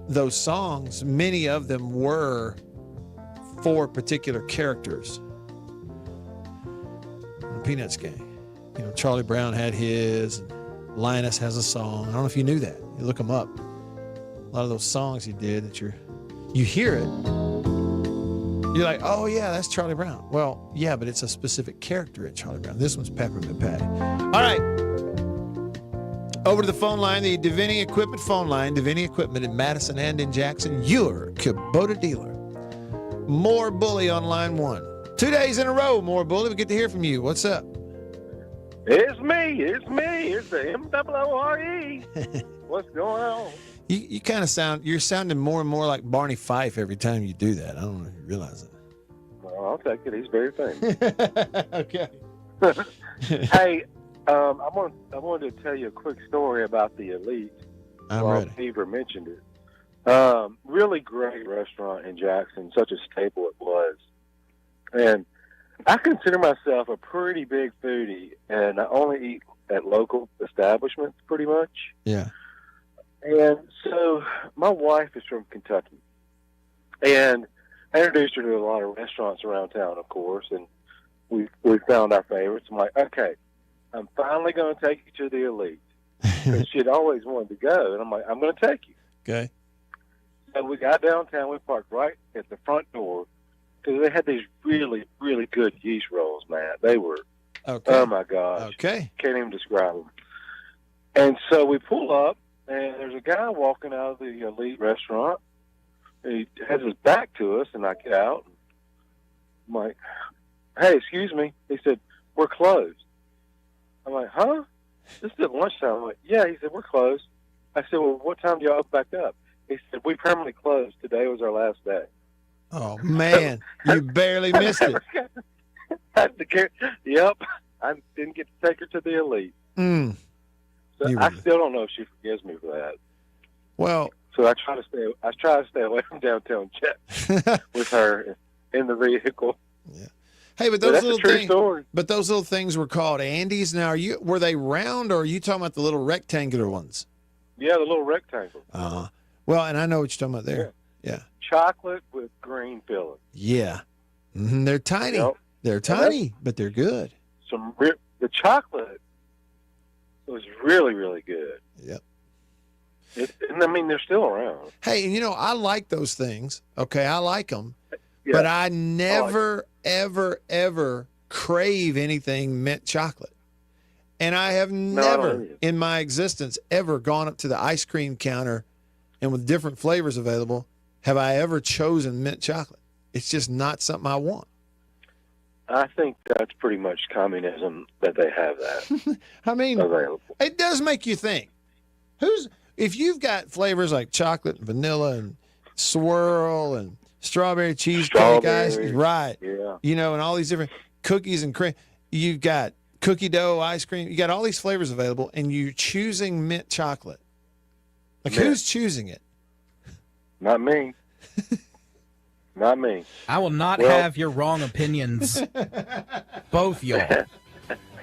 Those songs, many of them were for particular characters. The Peanuts gang. Charlie Brown had his, and Linus has a song. I don't know if you knew that. You look them up. A lot of those songs he did that you hear it, you're like, oh yeah, that's Charlie Brown. Well, yeah, but it's a specific character in Charlie Brown. This one's Peppermint Patty. All right. Over to the phone line, the Davini Equipment phone line. Davini Equipment in Madison and in Jackson, your Kubota dealer. More Bully on line 1. 2 days in a row, More Bully. We get to hear from you. What's up? It's me. It's the MWRE. What's going on? You kind of you're sounding more and more like Barney Fife every time you do that. I don't know if you realize it. Well, I'll take it. He's very famous. Okay. Hey, I wanted to tell you a quick story about the Elite. I'm ready. Beaver mentioned it. Really great restaurant in Jackson. Such a staple it was. And I consider myself a pretty big foodie, and I only eat at local establishments pretty much. Yeah. And so my wife is from Kentucky, and I introduced her to a lot of restaurants around town, of course, and we found our favorites. I'm like, okay, I'm finally going to take you to the Elite. Because she'd always wanted to go, and I'm like, I'm going to take you. Okay. So we got downtown. We parked right at the front door because they had these really, really good yeast rolls, man. They were, oh my gosh. Okay. Can't even describe them. And so we pull up, and there's a guy walking out of the Elite restaurant. He has his back to us, and I get out. I'm like, hey, excuse me. He said, we're closed. I'm like, huh? This is at lunchtime. I'm like, yeah. He said, we're closed. I said, well, what time do y'all open back up? He said, we permanently closed. Today was our last day. Oh, man. You barely missed it. Yep. I didn't get to take her to the Elite. So I still don't know if she forgives me for that. Well, so I try to stay away from downtown Jet with her in the vehicle. Yeah. Hey, but those little things. Story. But those little things were called Andes. Now, were they round, or are you talking about the little rectangular ones? Yeah, the little rectangle. Well, and I know what you're talking about there. Yeah. Chocolate with green filling. Yeah. Mm-hmm. They're tiny. Yep. They're tiny, but they're good. The chocolate was really, really good. Yep. And I mean, they're still around. Hey, and I like those things. Okay, I like them. Yeah. But I never, ever crave anything mint chocolate. And I have never in my existence ever gone up to the ice cream counter and with different flavors available, have I ever chosen mint chocolate. It's just not something I want. I think that's pretty much communism that they have that. I mean, available. It does make you think. If you've got flavors like chocolate and vanilla and swirl and strawberry cheesecake ice, right? Yeah. And all these different cookies and cream. You've got cookie dough ice cream. You got all these flavors available, and you're choosing mint chocolate. Like, who's choosing it? Not me. Not me. I will not have your wrong opinions. Both y'all.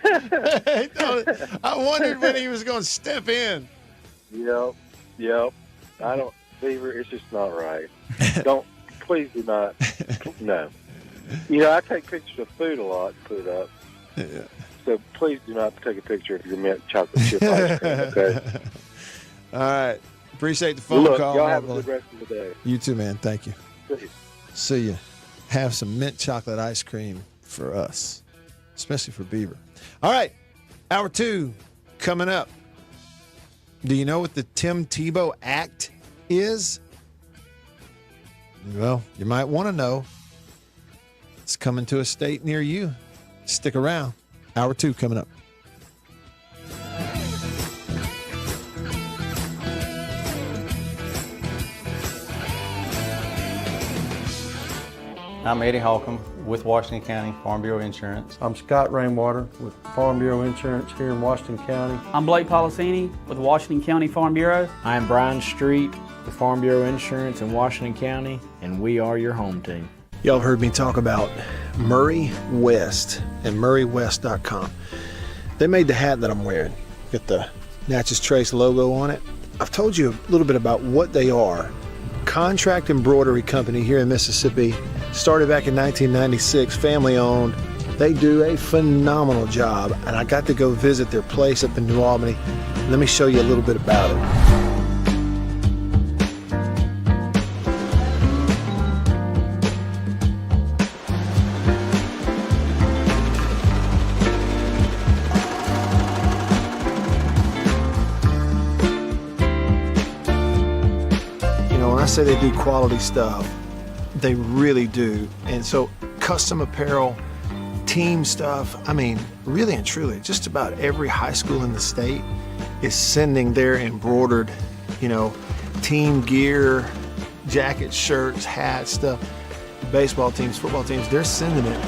I wondered when he was going to step in. Yep. I don't, Beaver, it's just not right. Please do not. No. I take pictures of food a lot and put it up. Yeah. So please do not take a picture of your mint chocolate chip ice cream, okay? All right. Appreciate the phone call. Y'all have a good rest of the day. You too, man. Thank you. See you. Have some mint chocolate ice cream for us, especially for Beaver. All right. Hour 2 coming up. Do you know what the Tim Tebow Act is? Well, you might want to know. It's coming to a state near you. Stick around. Hour 2 coming up. I'm Eddie Holcomb with Washington County Farm Bureau Insurance. I'm Scott Rainwater with Farm Bureau Insurance here in Washington County. I'm Blake Policini with Washington County Farm Bureau. I'm Brian Street with Farm Bureau Insurance in Washington County, and we are your home team. Y'all have heard me talk about Murray West and MurrayWest.com. They made the hat that I'm wearing. Got the Natchez Trace logo on it. I've told you a little bit about what they are. Contract embroidery company here in Mississippi. Started back in 1996, family owned. They do a phenomenal job, and I got to go visit their place up in New Albany. Let me show you a little bit about it. When I say they do quality stuff, they really do. And so custom apparel, team stuff, I mean, really and truly, just about every high school in the state is sending their embroidered, team gear, jackets, shirts, hats, stuff. Baseball teams, football teams, they're sending it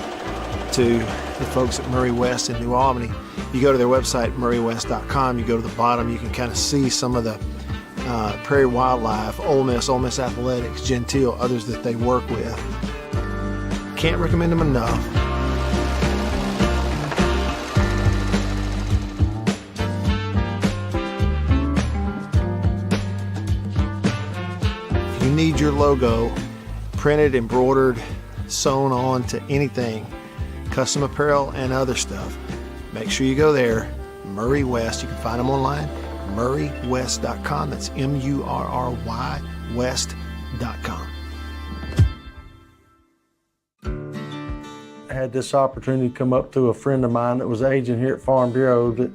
to the folks at Murray West in New Albany. You go to their website, MurrayWest.com, you go to the bottom, you can kind of see some of the Prairie Wildlife, Ole Miss Athletics, Gentile, others that they work with. Can't recommend them enough. If you need your logo printed, embroidered, sewn on to anything, custom apparel and other stuff, make sure you go there. Murray West, you can find them online, murraywest.com. That's MURRY West.com. I had this opportunity come up through a friend of mine that was an agent here at Farm Bureau that,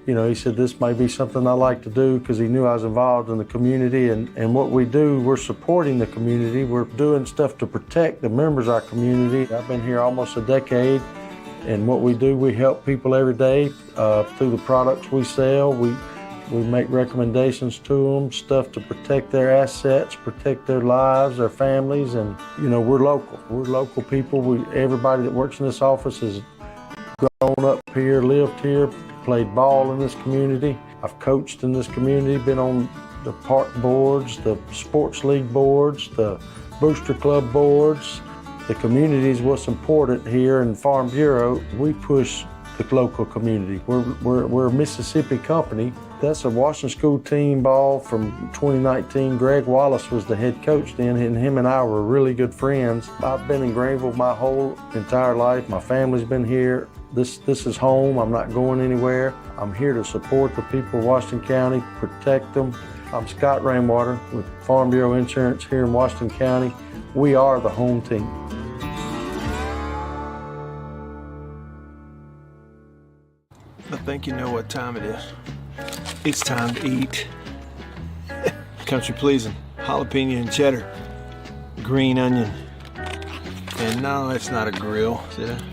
you know, he said this may be something I like to do because he knew I was involved in the community. And what we do, we're supporting the community. We're doing stuff to protect the members of our community. I've been here almost a decade. And what we do, we help people every day through the products we sell. We make recommendations to them, stuff to protect their assets, protect their lives, their families, and you know, we're local. We're local people. Everybody that works in this office has grown up here, lived here, played ball in this community. I've coached in this community, been on the park boards, the sports league boards, the booster club boards. The community is what's important here in Farm Bureau. We push the local community. We're a Mississippi company. That's a Washington School team ball from 2019. Greg Wallace was the head coach then, and him and I were really good friends. I've been in Greenville my whole entire life. My family's been here. This is home. I'm not going anywhere. I'm here to support the people of Washington County, protect them. I'm Scott Rainwater with Farm Bureau Insurance here in Washington County. We are the home team. I think you know what time it is. It's time to eat. Country pleasing, jalapeno and cheddar, green onion. And no, it's not a grill, see that?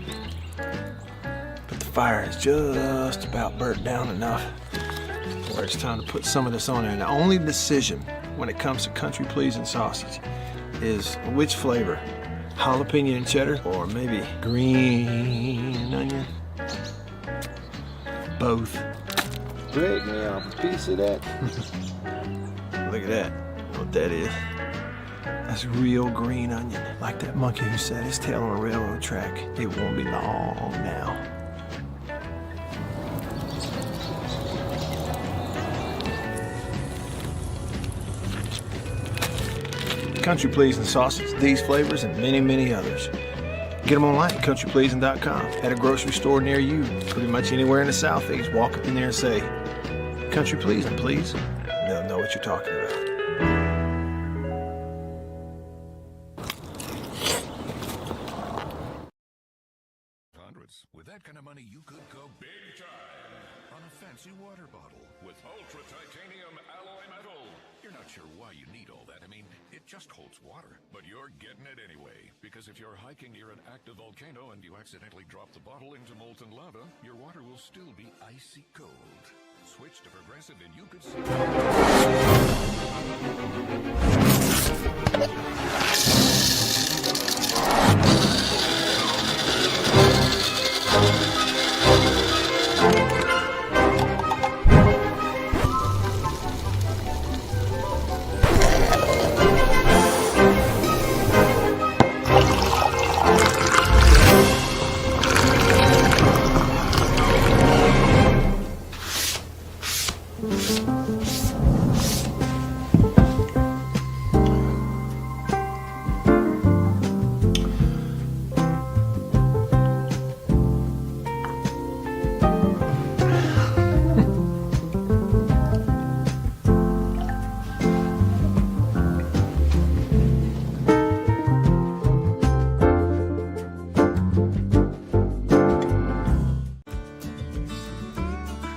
But the fire is just about burnt down enough where it's time to put some of this on there. And the only decision when it comes to country pleasing sausage is which flavor, jalapeno and cheddar or maybe green onion. Both. Break me off a piece of that. Look at that. You know what that is? That's real green onion. Like that monkey who set his tail on a railroad track. It won't be long now. Country pleasing sausage, these flavors, and many, many others. Get them online at countrypleasing.com. At a grocery store near you, pretty much anywhere in the Southeast. Walk up in there and say, "Country pleasing, please." They'll know what you're talking about. Hundreds. With that kind of money, you could go big time on a fancy water bottle with ultra titanium alloy metal. You're not sure why you need all that. I mean, it just holds water. But you're getting it anyway. Because if you're hiking near an active volcano and you accidentally drop the bottle into molten lava, your water will still be icy cold. Switch to Progressive and you could see.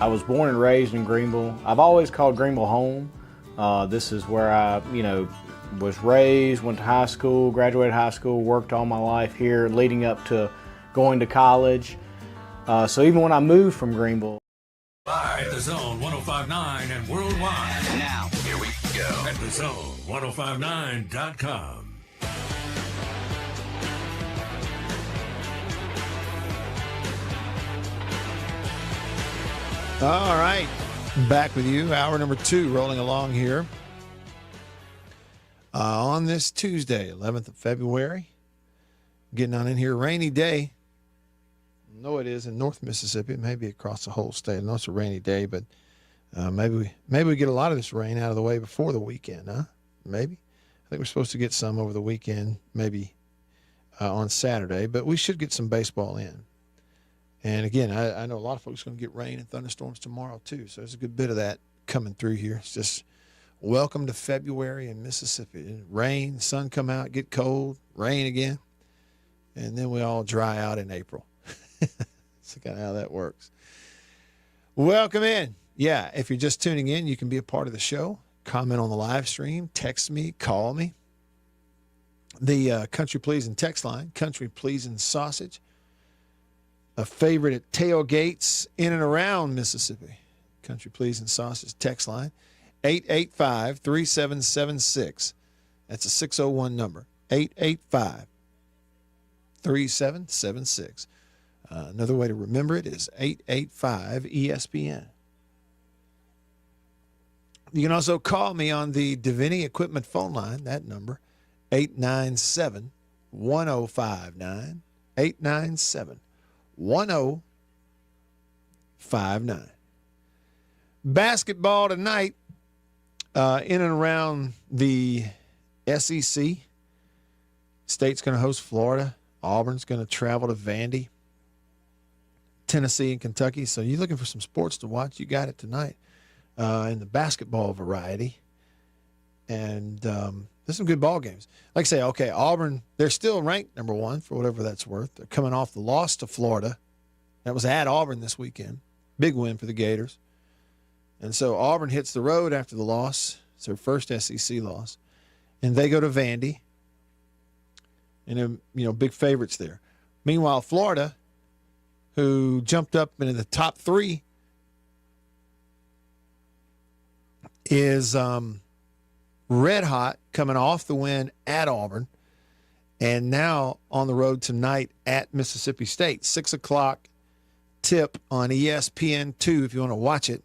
I was born and raised in Greenville. I've always called Greenville home. This is where I, was raised, went to high school, graduated high school, worked all my life here, leading up to going to college. So even when I moved from Greenville. Live at the Zone 105.9 and worldwide. Now, here we go. At the Zone1059.com. All right, back with you. Hour number 2 rolling along here. on this Tuesday, 11th of February. Getting on in here, rainy day. I know it is in North Mississippi, maybe across the whole state. I know it's a rainy day, but maybe we get a lot of this rain out of the way before the weekend, huh? Maybe. I think we're supposed to get some over the weekend, maybe on Saturday, but we should get some baseball in. And again, I know a lot of folks are going to get rain and thunderstorms tomorrow too, so there's a good bit of that coming through here. It's just welcome to February in Mississippi. Rain, sun come out, get cold, rain again, and then we all dry out in April. That's kind of how that works. Welcome in. Yeah, if you're just tuning in, you can be a part of the show. Comment on the live stream, text me, call me. The Country Pleasing text line, Country Pleasing Sausage, a favorite at tailgates in and around Mississippi. Country Pleasing Sausage text line, 885-3776. That's a 601 number, 885-3776. Another way to remember it is 885-ESPN. You can also call me on the Davini Equipment phone line, that number, 897-1059, 897-1059. Basketball tonight in and around the SEC. State's going to host Florida. Auburn's going to travel to Vandy. Tennessee and Kentucky. So you're looking for some sports to watch, you got it tonight in the basketball variety. And there's some good ball games. Like I say, okay, Auburn, they're still ranked number one for whatever that's worth. They're coming off the loss to Florida. That was at Auburn this weekend. Big win for the Gators. And so Auburn hits the road after the loss. It's their first SEC loss. And they go to Vandy. And they're, big favorites there. Meanwhile, Florida, who jumped up into the top three, is red hot coming off the win at Auburn and now on the road tonight at Mississippi State. 6 o'clock tip on ESPN2 if you want to watch it.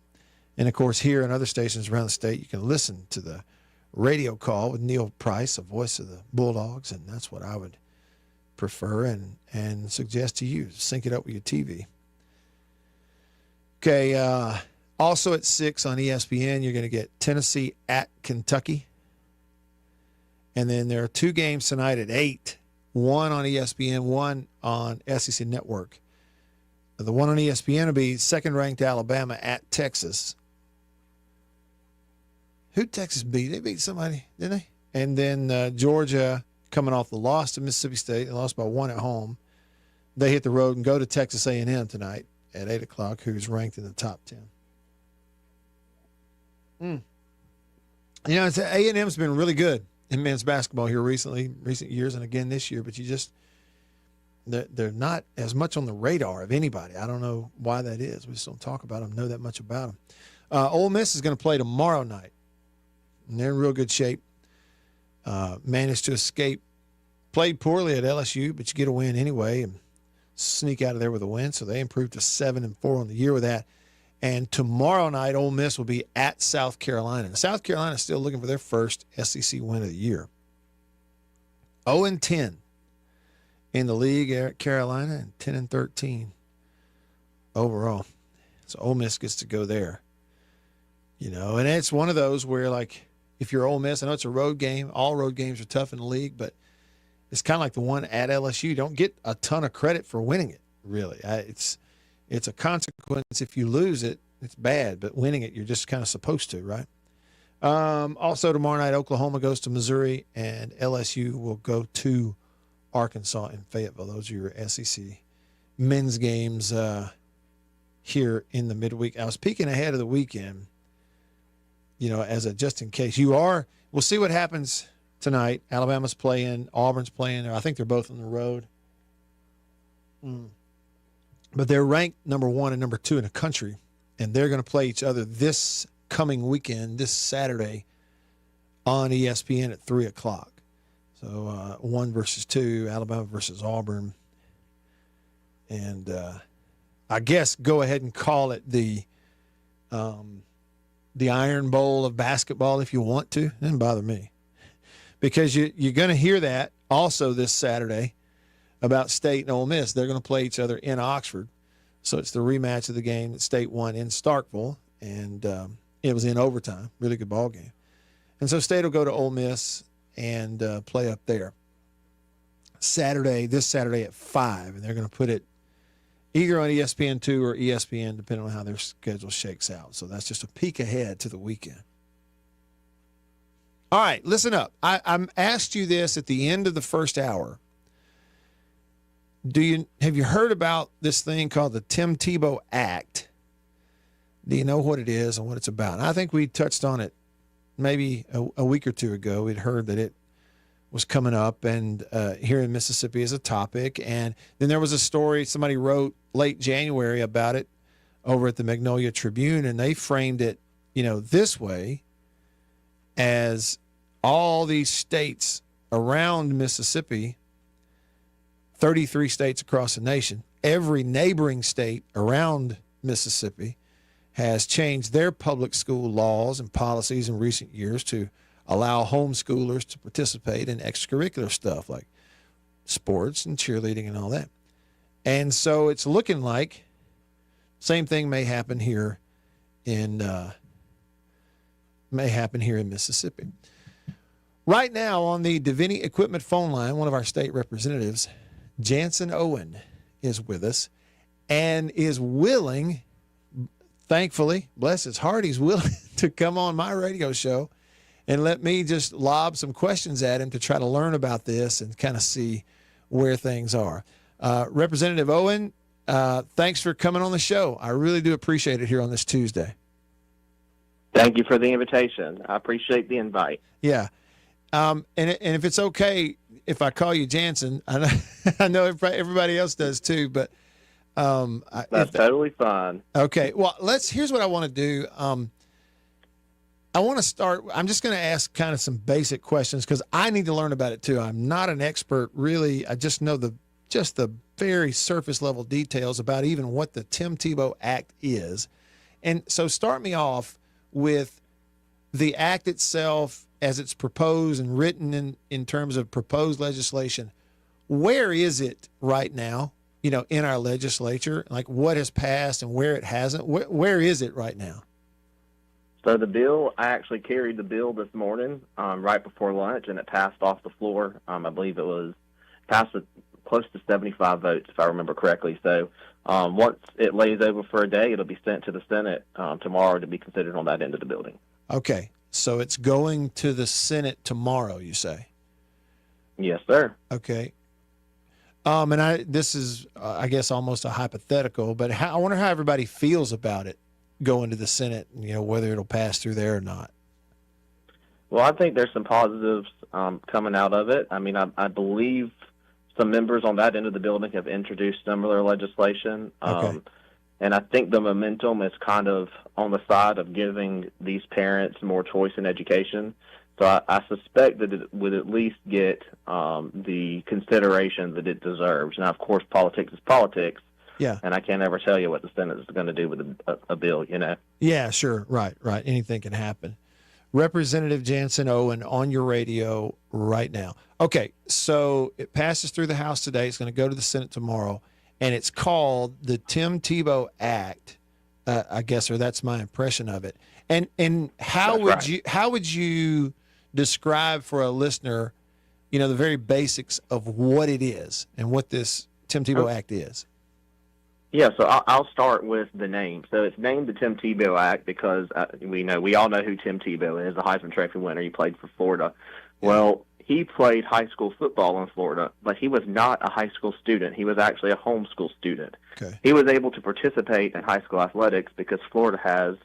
And, of course, here and other stations around the state, you can listen to the radio call with Neil Price, the voice of the Bulldogs, and that's what I would prefer and suggest to you. Sync it up with your TV. Okay, also at 6 on ESPN, you're going to get Tennessee at Kentucky. And then there are two games tonight at 8, one on ESPN, one on SEC Network. The one on ESPN will be second-ranked Alabama at Texas. Who'd Texas beat? They beat somebody, didn't they? And then Georgia, coming off the loss to Mississippi State, they lost by 1 at home. They hit the road and go to Texas A&M tonight at 8 o'clock, who's ranked in the top 10. A&M's been really good in men's basketball here recent years, and again this year, but they're not as much on the radar of anybody. I don't know why that is. We just don't talk about them, know that much about them. Ole Miss is going to play tomorrow night, and they're in real good shape. Managed to escape, played poorly at LSU, but you get a win anyway and sneak out of there with a win. So they improved to 7-4 on the year with that. And tomorrow night, Ole Miss will be at South Carolina. And South Carolina is still looking for their first SEC win of the year. 0-10 in the league at Carolina and 10-13 overall. So Ole Miss gets to go there. And it's one of those where, like, if you're Ole Miss, I know it's a road game. All road games are tough in the league, but it's kind of like the one at LSU. You don't get a ton of credit for winning it, really. It's a consequence. If you lose it, it's bad, but winning it, you're just kind of supposed to, right? Also tomorrow night, Oklahoma goes to Missouri, and LSU will go to Arkansas and Fayetteville. Those are your SEC men's games here in the midweek. I was peeking ahead of the weekend, as a just in case. We'll see what happens tonight. Alabama's playing, Auburn's playing. I think they're both on the road. But they're ranked number 1 and number 2 in the country, and they're going to play each other this coming weekend, this Saturday, on ESPN at 3 o'clock. So 1 versus 2, Alabama versus Auburn. And I guess go ahead and call it the Iron Bowl of basketball if you want to. It doesn't bother me. because you're going to hear that also this Saturday about State and Ole Miss. They're going to play each other in Oxford. So it's the rematch of the game that State won in Starkville, and it was in overtime. Really good ball game. And so State will go to Ole Miss and play up there this Saturday at 5, and they're going to put it either on ESPN2 or ESPN, depending on how their schedule shakes out. So that's just a peek ahead to the weekend. All right, listen up. I asked you this at the end of the first hour. Have you heard about this thing called the Tim Tebow Act? Do you know what it is and what it's about? And I think we touched on it maybe a week or two ago. We'd heard that it was coming up and here in Mississippi as a topic. And then there was a story somebody wrote late January about it over at the Magnolia Tribune, and they framed it, this way, as all these states around Mississippi, 33 states across the nation, every neighboring state around Mississippi has changed their public school laws and policies in recent years to allow homeschoolers to participate in extracurricular stuff like sports and cheerleading and all that. And so it's looking like same thing may happen here in Mississippi. Right now on the Davini Equipment phone line, one of our state representatives, Jansen Owen, is with us and is willing, thankfully, bless his heart, he's willing to come on my radio show and let me just lob some questions at him to try to learn about this and kind of see where things are. Representative Owen, thanks for coming on the show. I really do appreciate it here on this Tuesday. Thank you for the invitation. I appreciate the invite. Yeah. And if it's okay, if I call you Jansen, I know everybody else does too, but that's totally fine. Okay. Well, here's what I want to do. I want to start. I'm just going to ask kind of some basic questions because I need to learn about it too. I'm not an expert, really. I just know the very surface level details about even what the Tim Tebow Act is. And so start me off with the act itself as it's proposed and written in terms of proposed legislation. Where is it right now, in our legislature? Like what has passed and where it hasn't? Where is it right now? So the bill, I actually carried the bill this morning right before lunch, and it passed off the floor. I believe it was passed with close to 75 votes, if I remember correctly. So once it lays over for a day, it'll be sent to the Senate tomorrow to be considered on that end of the building. Okay. So it's going to the Senate tomorrow, you say? Yes, sir. Okay. This is, I guess, almost a hypothetical, but I wonder how everybody feels about it going to the Senate, whether it'll pass through there or not. Well, I think there's some positives coming out of it. I mean, I believe some members on that end of the building have introduced similar legislation. Okay. And I think the momentum is kind of on the side of giving these parents more choice in education. So I suspect that it would at least get the consideration that it deserves. Now, of course, politics is politics. Yeah. And I can't ever tell you what the Senate is going to do with a bill, Yeah, sure. Right. Anything can happen. Representative Jansen Owen on your radio right now. Okay, so it passes through the House today. It's going to go to the Senate tomorrow. And it's called the Tim Tebow Act, I guess, or that's my impression of it. And how would you describe for a listener, the very basics of what it is and what this Tim Tebow Act is? Yeah, so I'll start with the name. So it's named the Tim Tebow Act because we all know who Tim Tebow is, the Heisman Trophy winner. He played for Florida. Yeah. Well, he played high school football in Florida, but he was not a high school student. He was actually a homeschool student. Okay. He was able to participate in high school athletics because Florida has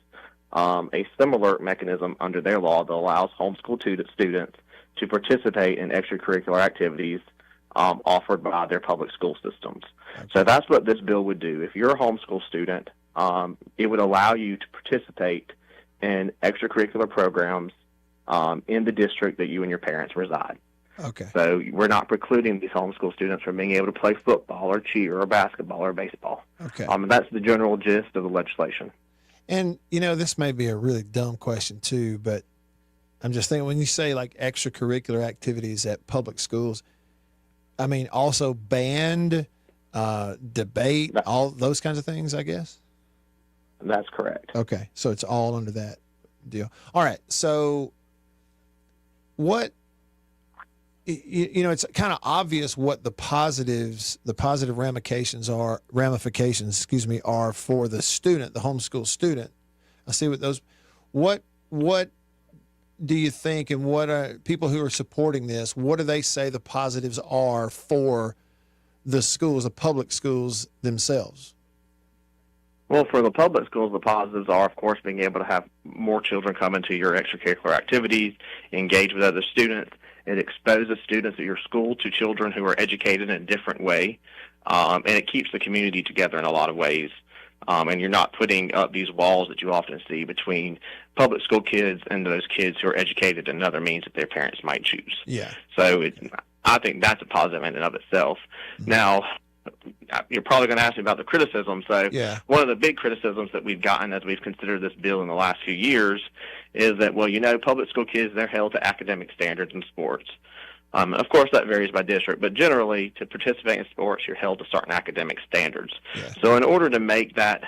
a similar mechanism under their law that allows homeschool students to participate in extracurricular activities offered by their public school systems. Okay. So that's what this bill would do. If you're a homeschool student, it would allow you to participate in extracurricular programs in the district that you and your parents reside. Okay. So we're not precluding these homeschool students from being able to play football or cheer or basketball or baseball. Okay. That's the general gist of the legislation. And, this may be a really dumb question too, but I'm just thinking when you say like extracurricular activities at public schools, I mean also band, debate, all those kinds of things, I guess. That's correct. Okay, so it's all under that deal. All right, so what, you know, it's kind of obvious what the positive ramifications are for the student, the homeschool student. I see what those, what do you think, and what are people who are supporting this, what do they say the positives are for the schools, the public schools themselves? Well, for the public schools, the positives are, of course, being able to have more children come into your extracurricular activities, engage with other students. It exposes students at your school to children who are educated in a different way, and it keeps the community together in a lot of ways. And you're not putting up these walls that you often see between public school kids and those kids who are educated in other means that their parents might choose. Yeah. So I think that's a positive in and of itself. Mm-hmm. Now, you're probably going to ask me about the criticism. So one of the big criticisms that we've gotten as we've considered this bill in the last few years is that, well, you know, public school kids, they're held to academic standards in sports. Of course, that varies by district, but generally, to participate in sports, you're held to certain academic standards. Yeah. So in order to make that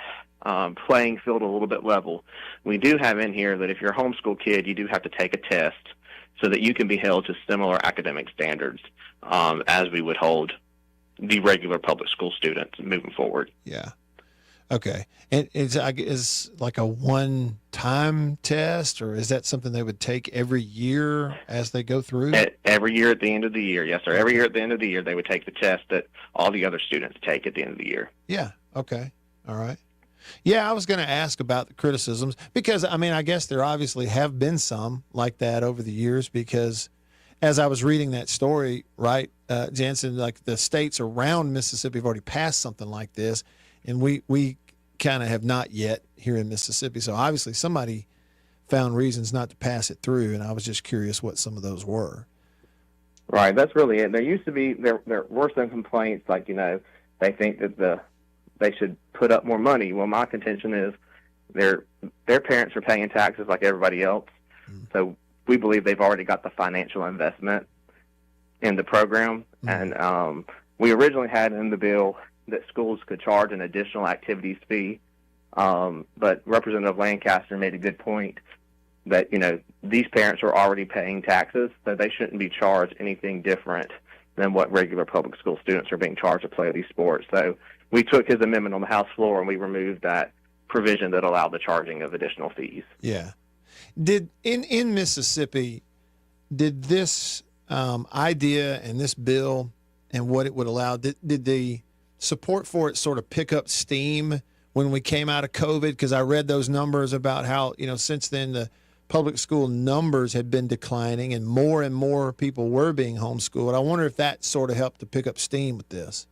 playing field a little bit level, we do have in here that if you're a homeschool kid, you do have to take a test so that you can be held to similar academic standards as we would hold the regular public school students moving forward. Yeah. Okay. And is like a one-time test, or is that something they would take every year as they go through? Every year at the end of the year, yes, sir. Every year at the end of the year, they would take the test that all the other students take at the end of the year. Yeah. Okay. All right. Yeah, I was going to ask about the criticisms because, I mean, I guess there obviously have been some like that over the years because as I was reading that story, right, Jansen, like the states around Mississippi have already passed something like this, and we kind of have not yet here in Mississippi. So obviously somebody found reasons not to pass it through, and I was just curious what some of those were. Right, that's really it. There used to be there were some complaints like, you know, they think that they should put up more money. Well, my contention is their parents are paying taxes like everybody else. So we believe they've already got the financial investment in the program. And we originally had in the bill that schools could charge an additional activities fee. But Representative Lancaster made a good point that, you know, these parents are already paying taxes, so they shouldn't be charged anything different than what regular public school students are being charged to play these sports. So we took his amendment on the House floor and we removed that provision that allowed the charging of additional fees. Yeah. Did in Mississippi, did this idea and this bill and what it would allow, did the support for it sort of pick up steam when we came out of COVID? Because I read those numbers about how, you know, since then the public school numbers had been declining and more people were being homeschooled. I wonder if that sort of helped to pick up steam with this.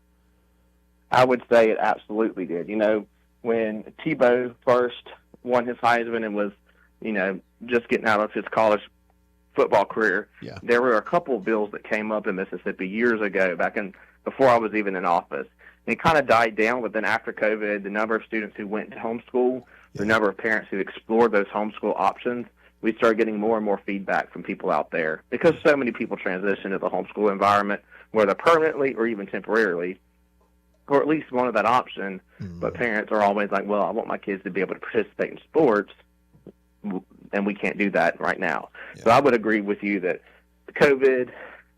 I would say it absolutely did. You know, when Tebow first won his Heisman and was, you know, just getting out of his college football career, there were a couple of bills that came up in Mississippi years ago, before I was even in office. And it kind of died down, but then after COVID, the number of students who went to homeschool, the number of parents who explored those homeschool options, we started getting more and more feedback from people out there because so many people transition to the homeschool environment, whether permanently or even temporarily, or at least wanted that option. But parents are always like, well, I want my kids to be able to participate in sports, and we can't do that right now. So I would agree with you that COVID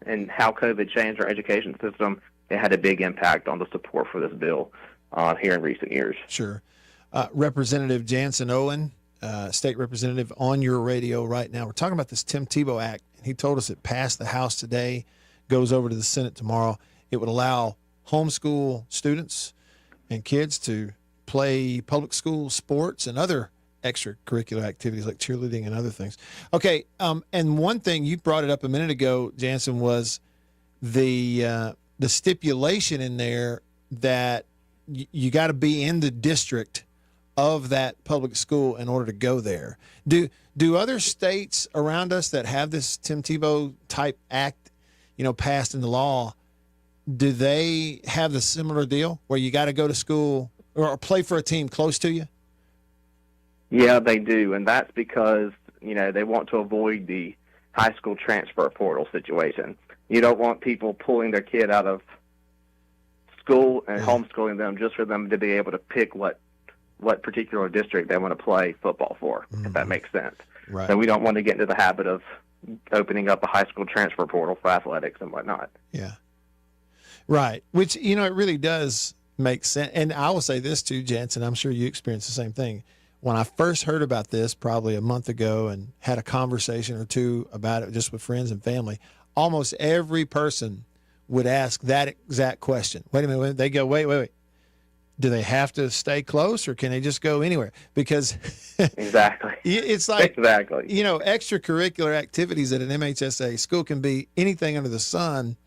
and how COVID changed our education system, it had a big impact on the support for this bill here in recent years. Sure. Representative Jansen Owen, state representative, on your radio right now. We're talking about this Tim Tebow Act. He told us it passed the House today, goes over to the Senate tomorrow. It would allow homeschool students and kids to play public school sports and other extracurricular activities like cheerleading and other things. Okay, and one thing you brought it up a minute ago, Jansen, was the stipulation in there that you got to be in the district of that public school in order to go there. Do other states around us that have this Tim Tebow type act, you know, passed into law, do they have the similar deal where you got to go to school or play for a team close to you? Yeah, they do, and that's because they want to avoid the high school transfer portal situation. You don't want people pulling their kid out of school and homeschooling them just for them to be able to pick what particular district they want to play football for, if that makes sense. Right. So we don't want to get into the habit of opening up a high school transfer portal for athletics and whatnot. Yeah. Right. Which, it really does make sense. And I will say this too, Jensen, I'm sure you experienced the same thing. When I first heard about this probably a month ago and had a conversation or two about it just with friends and family, almost every person would ask that exact question. Wait a minute. They go, wait. Do they have to stay close or can they just go anywhere? Because exactly, it's like, exactly, extracurricular activities at an MHSA school can be anything under the sun,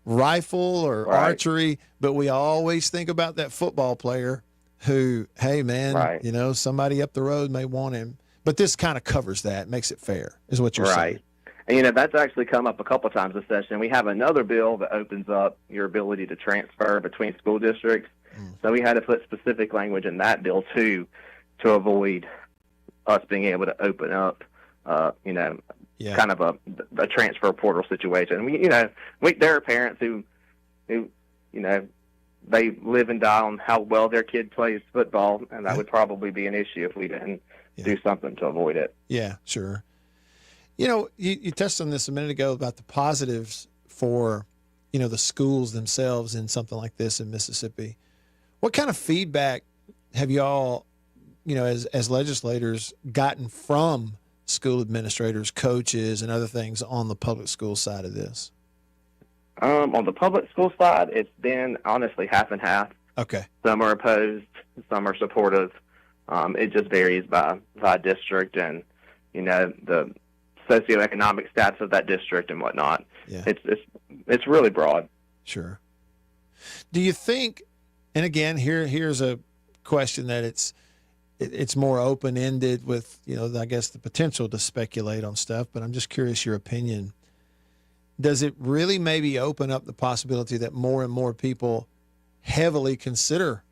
rifle or archery, but we always think about that football player who, hey man, somebody up the road may want him, but this kind of covers that, makes it fair, is what you're saying. And that's actually come up a couple of times this session. We have another bill that opens up your ability to transfer between school districts. So we had to put specific language in that bill too, to avoid us being able to open up, kind of a transfer portal situation. There are parents who they live and die on how well their kid plays football, and that would probably be an issue if we didn't do something to avoid it. Yeah, sure. You touched on this a minute ago about the positives for, the schools themselves in something like this in Mississippi. What kind of feedback have y'all, as legislators, gotten from school administrators, coaches, and other things on the public school side of this? On the public school side, it's been honestly half and half. Okay. Some are opposed, some are supportive. It just varies by district and, the socioeconomic status of that district and whatnot. Yeah. It's really broad. Sure. Do you think, and again, here's a question that it's more open-ended with, I guess the potential to speculate on stuff, but I'm just curious your opinion. Does it really maybe open up the possibility that more and more people heavily consider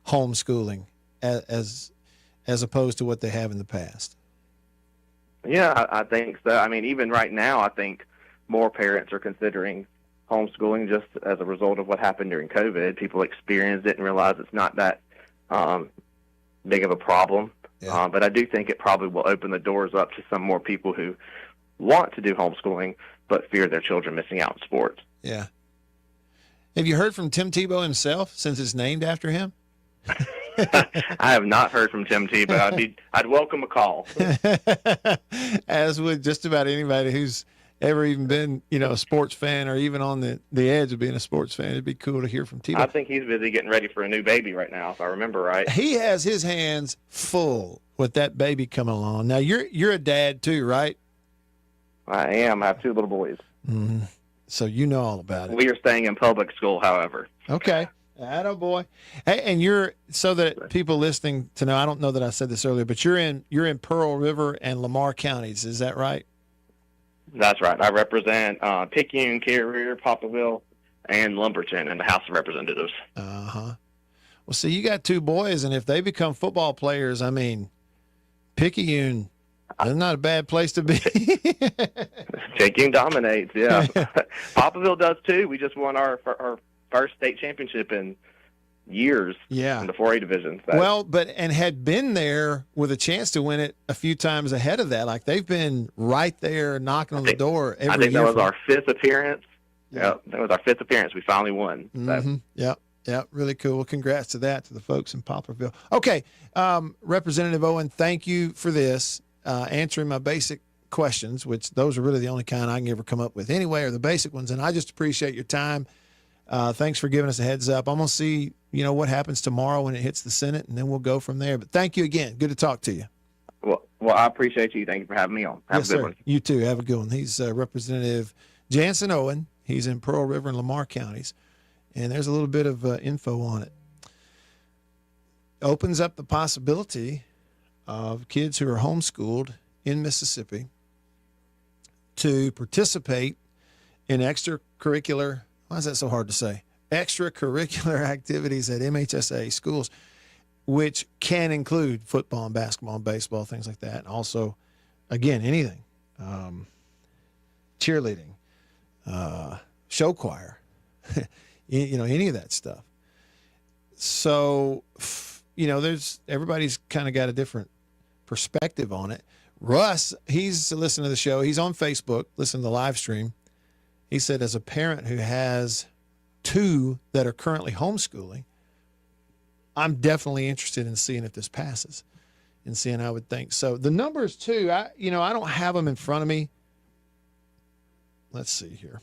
homeschooling as opposed to what they have in the past? Yeah, I think so. I mean, even right now, I think more parents are considering homeschooling just as a result of what happened during COVID. People experienced it and realized it's not that big of a problem. Yeah. But I do think it probably will open the doors up to some more people who want to do homeschooling but fear their children missing out in sports. Yeah. Have you heard from Tim Tebow himself since it's named after him? I have not heard from Tim Tebow. I'd welcome a call. As would just about anybody who's ever even been, a sports fan or even on the edge of being a sports fan. It'd be cool to hear from Tebow. I think he's busy getting ready for a new baby right now, if I remember right. He has his hands full with that baby coming along. Now, you're a dad too, right? I am. I have two little boys. Mm-hmm. So you know all about it. We are staying in public school, however. Okay. Attaboy. Hey, and so that people listening to know, I don't know that I said this earlier, but you're in Pearl River and Lamar counties. Is that right? That's right. I represent Picayune, Carrier, Poplarville, and Lumberton in the House of Representatives. Uh-huh. Well, see, you got two boys, and if they become football players, I mean, Picayune, that's not a bad place to be. Picayune dominates, yeah. Poplarville does, too. We just won our first state championship in years in the 4A division. So. Well, and had been there with a chance to win it a few times ahead of that. Like they've been right there knocking on the door every year. I think that was our fifth appearance. Yeah, that was our fifth appearance. We finally won. So. Mm-hmm. Yeah, really cool. Well, congrats to the folks in Poplarville. Okay, Representative Owen, thank you for this, answering my basic questions, which those are really the only kind I can ever come up with anyway, are the basic ones, and I just appreciate your time. Thanks for giving us a heads up. I'm going to see, what happens tomorrow when it hits the Senate, and then we'll go from there. But thank you again. Good to talk to you. Well, I appreciate you. Thank you for having me on. Have a good one. You too. Have a good one. He's Representative Jansen Owen. He's in Pearl River and Lamar counties, and there's a little bit of info on it. Opens up the possibility of kids who are homeschooled in Mississippi to participate in extracurricular, why is that so hard to say? Extracurricular activities at MHSA schools, which can include football and basketball and baseball, things like that, and also Again, anything. Cheerleading, show choir, any of that stuff. So, everybody's kind of got a different perspective on it. Russ, he's listening to the show. He's on Facebook, listening to the live stream. He said, as a parent who has 2 that are currently homeschooling, I'm definitely interested in seeing if this passes and seeing I would think. So the numbers too, I don't have them in front of me. Let's see here.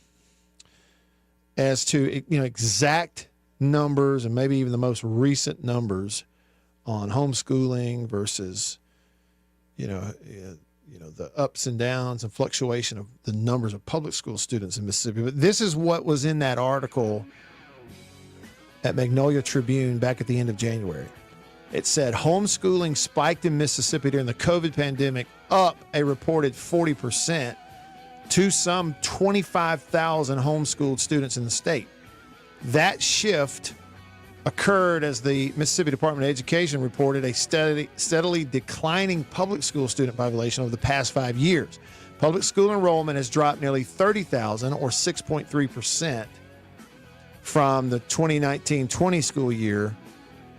As to, exact numbers and maybe even the most recent numbers on homeschooling versus, the ups and downs and fluctuation of the numbers of public school students in Mississippi. But this is what was in that article at Magnolia Tribune back at the end of January. It said homeschooling spiked in Mississippi during the COVID pandemic, up a reported 40% to some 25,000 homeschooled students in the state. That shift occurred as the Mississippi Department of Education reported a steadily declining public school student population over the past 5 years. Public school enrollment has dropped nearly 30,000 or 6.3% from the 2019-20 school year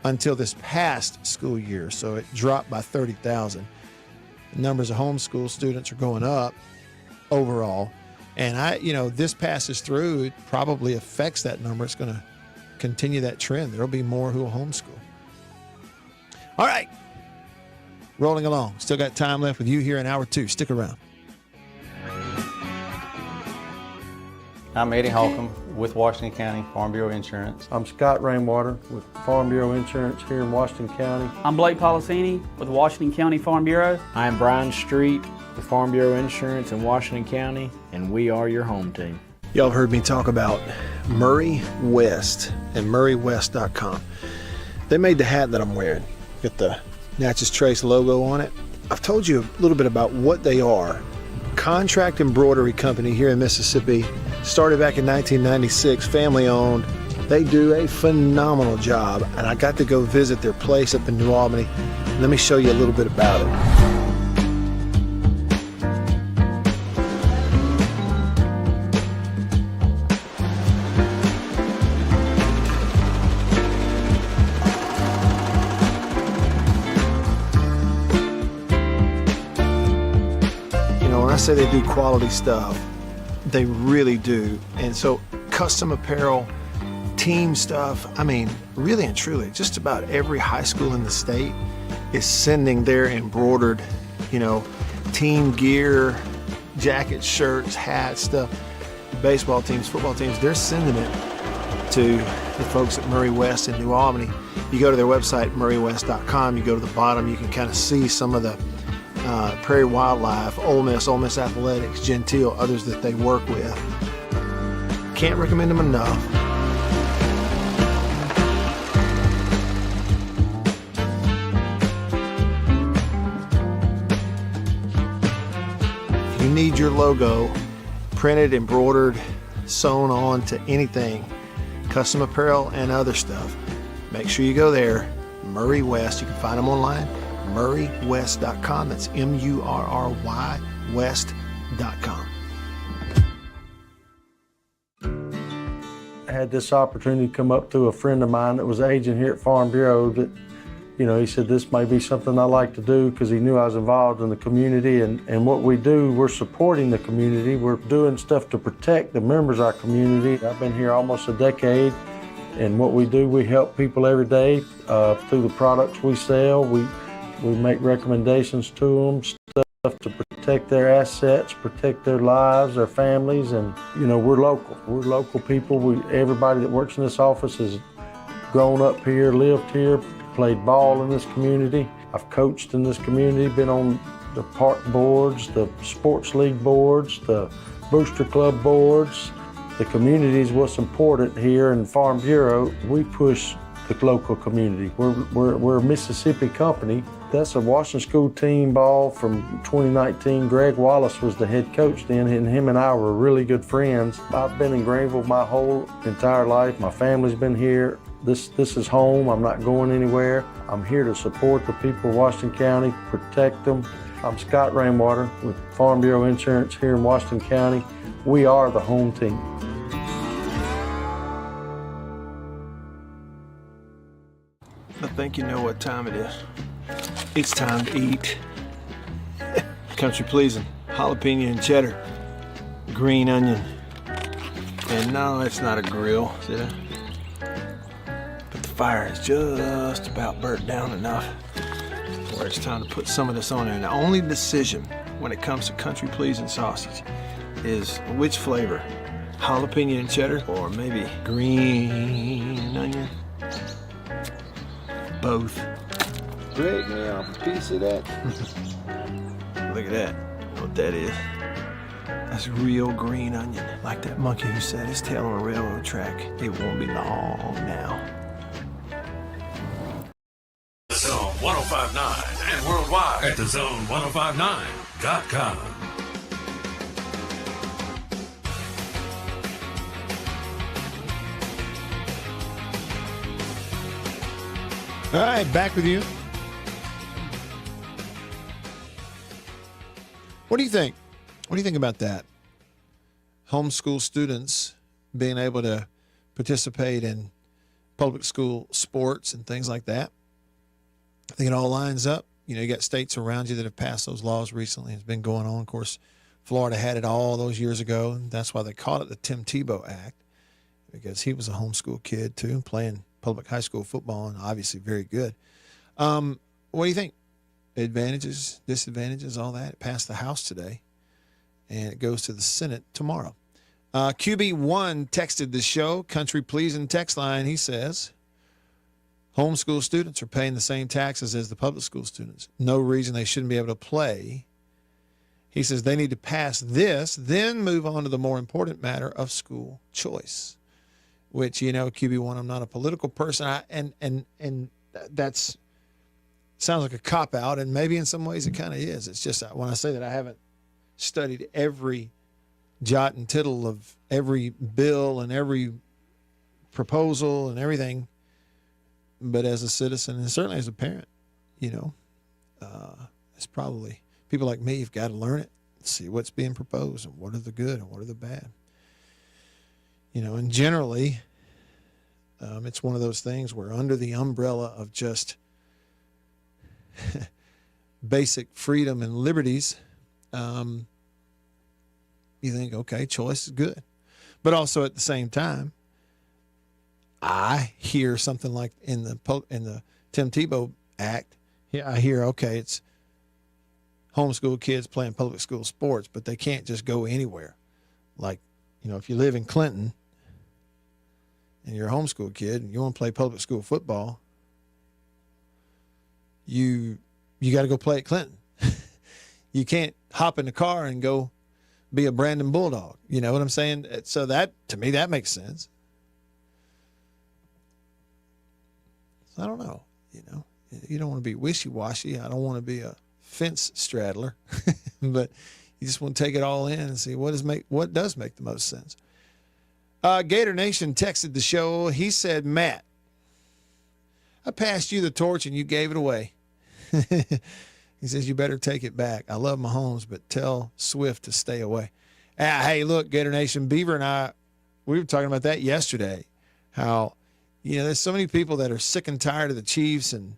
until this past school year. So it dropped by 30,000. The numbers of homeschool students are going up overall. And this passes through, it probably affects that number. It's going to continue that trend. There'll be more who will homeschool. All right. Rolling along. Still got time left with you here in hour 2. Stick around. I'm Eddie Holcomb with Washington County Farm Bureau Insurance. I'm Scott Rainwater with Farm Bureau Insurance here in Washington County. I'm Blake Policini with Washington County Farm Bureau. I'm Brian Street with Farm Bureau Insurance in Washington County, and we are your home team. Y'all have heard me talk about Murray West and MurrayWest.com. They made the hat that I'm wearing. Got the Natchez Trace logo on it. I've told you a little bit about what they are. Contract embroidery company here in Mississippi. Started back in 1996, family owned. They do a phenomenal job, and I got to go visit their place up in New Albany. Let me show you a little bit about it. When I say they do quality stuff, they really do. And so custom apparel, team stuff, really and truly, just about every high school in the state is sending their embroidered, team gear, jackets, shirts, hats, stuff. Baseball teams, football teams, they're sending it to the folks at Murray West in New Albany. You go to their website, MurrayWest.com, you go to the bottom, you can kind of see some of the Prairie Wildlife, Ole Miss Athletics, Gentile, others that they work with. Can't recommend them enough. If you need your logo printed, embroidered, sewn on to anything, custom apparel and other stuff, make sure you go there. Murray West, you can find them online. MurrayWest.com. That's MURRY West.com. I had this opportunity come up through a friend of mine that was an agent here at Farm Bureau that, he said this may be something I like to do because he knew I was involved in the community. And what we do, we're supporting the community. We're doing stuff to protect the members of our community. I've been here almost a decade. And what we do, we help people every day through the products we sell. We make recommendations to them, stuff to protect their assets, protect their lives, their families, and we're local. We're local people. Everybody that works in this office has grown up here, lived here, played ball in this community. I've coached in this community, been on the park boards, the sports league boards, the booster club boards. The community is what's important here in Farm Bureau. We push the local community. We're a Mississippi company. That's a Washington School team ball from 2019. Greg Wallace was the head coach then, and him and I were really good friends. I've been in Greenville my whole entire life. My family's been here. This is home. I'm not going anywhere. I'm here to support the people of Washington County, protect them. I'm Scott Rainwater with Farm Bureau Insurance here in Washington County. We are the home team. I think you know what time it is. It's time to eat. Country pleasing, jalapeno and cheddar, green onion. And no, it's not a grill, see that? But the fire is just about burnt down enough where it's time to put some of this on there. And the only decision when it comes to country pleasing sausage is which flavor, jalapeno and cheddar or maybe green onion. Both. Break me off a piece of that. Look at that. You know what that is? That's real green onion. Like that monkey who set his tail on a railroad track. It won't be long now. Zone 1059 and worldwide at thezone1059.com. All right, back with you. What do you think? What do you think about that? Homeschool students being able to participate in public school sports and things like that. I think it all lines up. You know, you got states around you that have passed those laws recently. It's been going on. Of course, Florida had it all those years ago, and that's why they called it the Tim Tebow Act, because he was a homeschool kid too, playing public high school football, and obviously very good. What do you think? Advantages, disadvantages, all that. It passed the House today, and it goes to the Senate tomorrow. QB1 texted the show, country pleasing text line. He says, homeschool students are paying the same taxes as the public school students. No reason they shouldn't be able to play. He says they need to pass this, then move on to the more important matter of school choice. Which, you know, QB1, I'm not a political person, and that's sounds like a cop-out, and maybe in some ways it kind of is. It's just when I say that I haven't studied every jot and tittle of every bill and every proposal and everything, but as a citizen and certainly as a parent, you know, it's probably people like me have got to learn it, see what's being proposed and what are the good and what are the bad. You know, and generally, it's one of those things where under the umbrella of just basic freedom and liberties, you think, okay, choice is good. But also at the same time, I hear something like in the Tim Tebow Act, I hear, okay, it's homeschool kids playing public school sports, but they can't just go anywhere. Like, you know, if you live in Clinton, and you're a homeschool kid and you want to play public school football, you got to go play at Clinton. You can't hop in the car and go be a Brandon Bulldog. You know what I'm saying? So that, to me, that makes sense. So I don't know. You know, you don't want to be wishy-washy. I don't want to be a fence straddler, but you just want to take it all in and see what does make the most sense. Gator Nation texted the show. He said, Matt, I passed you the torch and you gave it away. He says, you better take it back. I love Mahomes, but tell Swift to stay away. Hey, look, Gator Nation, Beaver and I, we were talking about that yesterday, how, you know, there's so many people that are sick and tired of the Chiefs and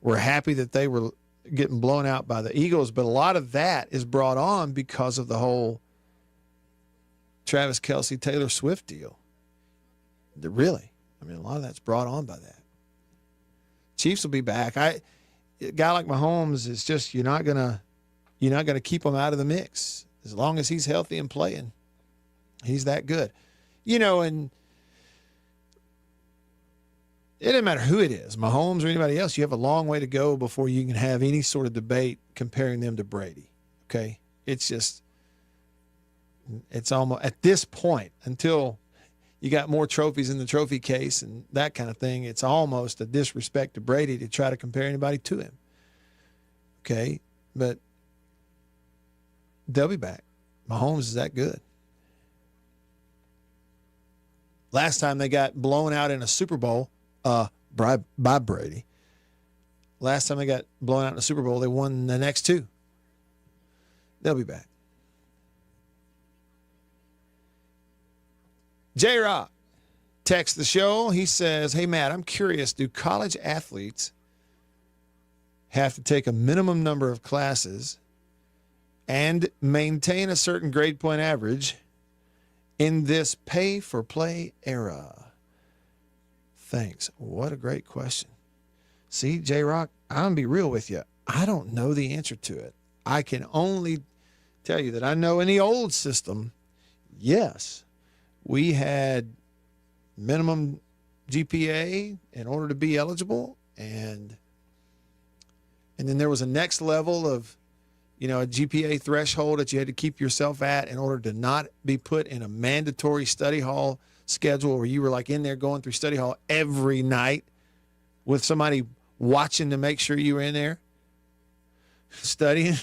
were happy that they were getting blown out by the Eagles, but a lot of that is brought on because of the whole Travis Kelce, Taylor Swift deal. Really. I mean, a lot of that's brought on by that. Chiefs will be back. A guy like Mahomes is just, you're not gonna keep him out of the mix. As long as he's healthy and playing, he's that good. You know, and it doesn't matter who it is, Mahomes or anybody else, you have a long way to go before you can have any sort of debate comparing them to Brady. Okay? It's almost at this point, until you got more trophies in the trophy case and that kind of thing, it's almost a disrespect to Brady to try to compare anybody to him. Okay? But they'll be back. Mahomes is that good. Last time they got blown out in a Super Bowl by Brady. Last time they got blown out in a Super Bowl, they won the next two. They'll be back. J-Rock texts the show. He says, hey, Matt, I'm curious. Do college athletes have to take a minimum number of classes and maintain a certain grade point average in this pay-for-play era? Thanks. What a great question. See, J-Rock, I'm going to be real with you. I don't know the answer to it. I can only tell you that I know in the old system, yes, we had minimum GPA in order to be eligible, and then there was a next level of, a GPA threshold that you had to keep yourself at in order to not be put in a mandatory study hall schedule where you were like in there going through study hall every night with somebody watching to make sure you were in there studying.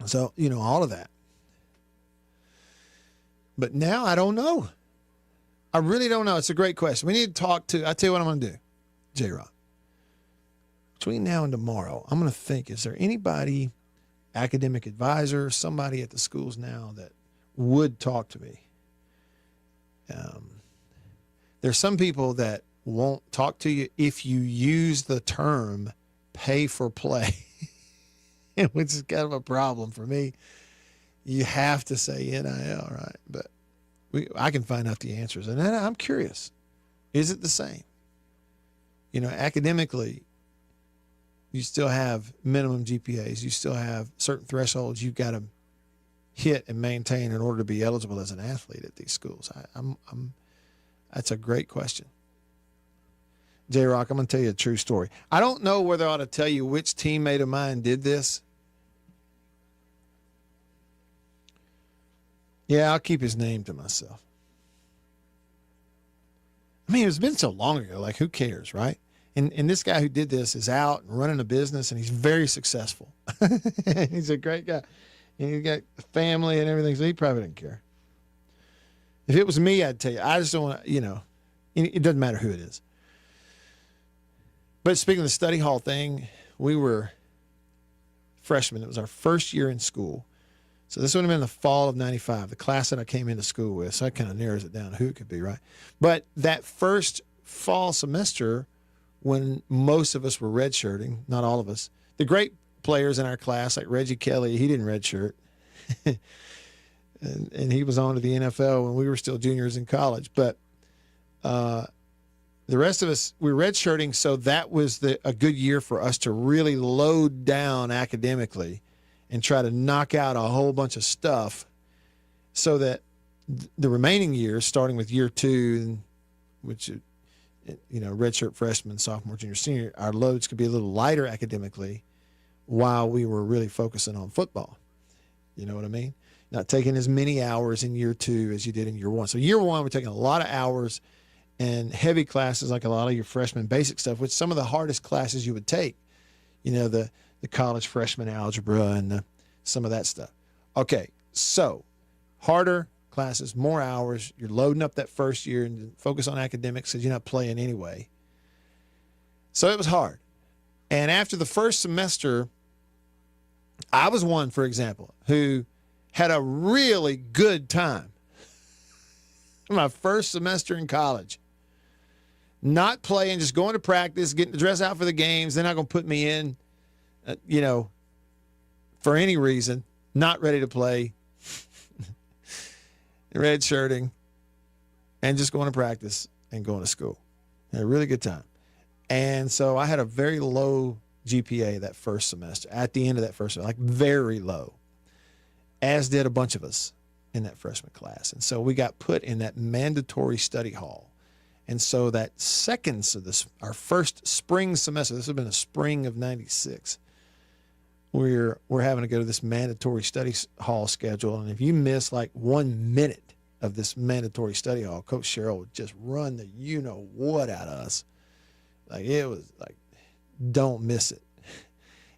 So, all of that. But now I don't know. I really don't know. It's a great question. We need to talk to, I tell you what I'm going to do, J-Rock. Between now and tomorrow, I'm going to think, is there anybody, academic advisor, somebody at the schools now that would talk to me? There's some people that won't talk to you if you use the term pay for play, which is kind of a problem for me. You have to say NIL, right? But I can find out the answers. And I'm curious, is it the same? Academically, you still have minimum GPAs. You still have certain thresholds you've got to hit and maintain in order to be eligible as an athlete at these schools. That's a great question. J-Rock, I'm going to tell you a true story. I don't know whether I ought to tell you which teammate of mine did this. Yeah, I'll keep his name to myself. I mean, it's been so long ago, like who cares, right? And this guy who did this is out and running a business, and he's very successful. He's a great guy. And he's got a family and everything, so he probably didn't care. If it was me, I'd tell you. I just don't want to, it doesn't matter who it is. But speaking of the study hall thing, we were freshmen. It was our first year in school. So this would have been the fall of 95, the class that I came into school with. So that kind of narrows it down who it could be, right? But that first fall semester, when most of us were redshirting, not all of us, the great players in our class, like Reggie Kelly, he didn't redshirt. and he was on to the NFL when we were still juniors in college. But the rest of us, we were redshirting, so that was a good year for us to really load down academically and try to knock out a whole bunch of stuff so that the remaining years, starting with year two, which, redshirt freshman, sophomore, junior, senior, our loads could be a little lighter academically while we were really focusing on football. You know what I mean? Not taking as many hours in year two as you did in year one. So year one, we're taking a lot of hours and heavy classes, like a lot of your freshman basic stuff, which some of the hardest classes you would take, the college freshman algebra and some of that stuff. Okay, so harder classes, more hours. You're loading up that first year and focus on academics because you're not playing anyway. So it was hard. And after the first semester, I was one, for example, who had a really good time. My first semester in college. Not playing, just going to practice, getting to dress out for the games. They're not going to put me in, for any reason. Not ready to play. Red shirting. And just going to practice and going to school. Had a really good time. And so I had a very low GPA that first semester. At the end of that first semester, like very low. As did a bunch of us in that freshman class. And so we got put in that mandatory study hall. And so that second, our first spring semester, this would have been a spring of 96, we're having to go to this mandatory study hall schedule. And if you miss like 1 minute of this mandatory study hall, Coach Sherrill would just run the you-know-what out of us. Like, it was like, don't miss it.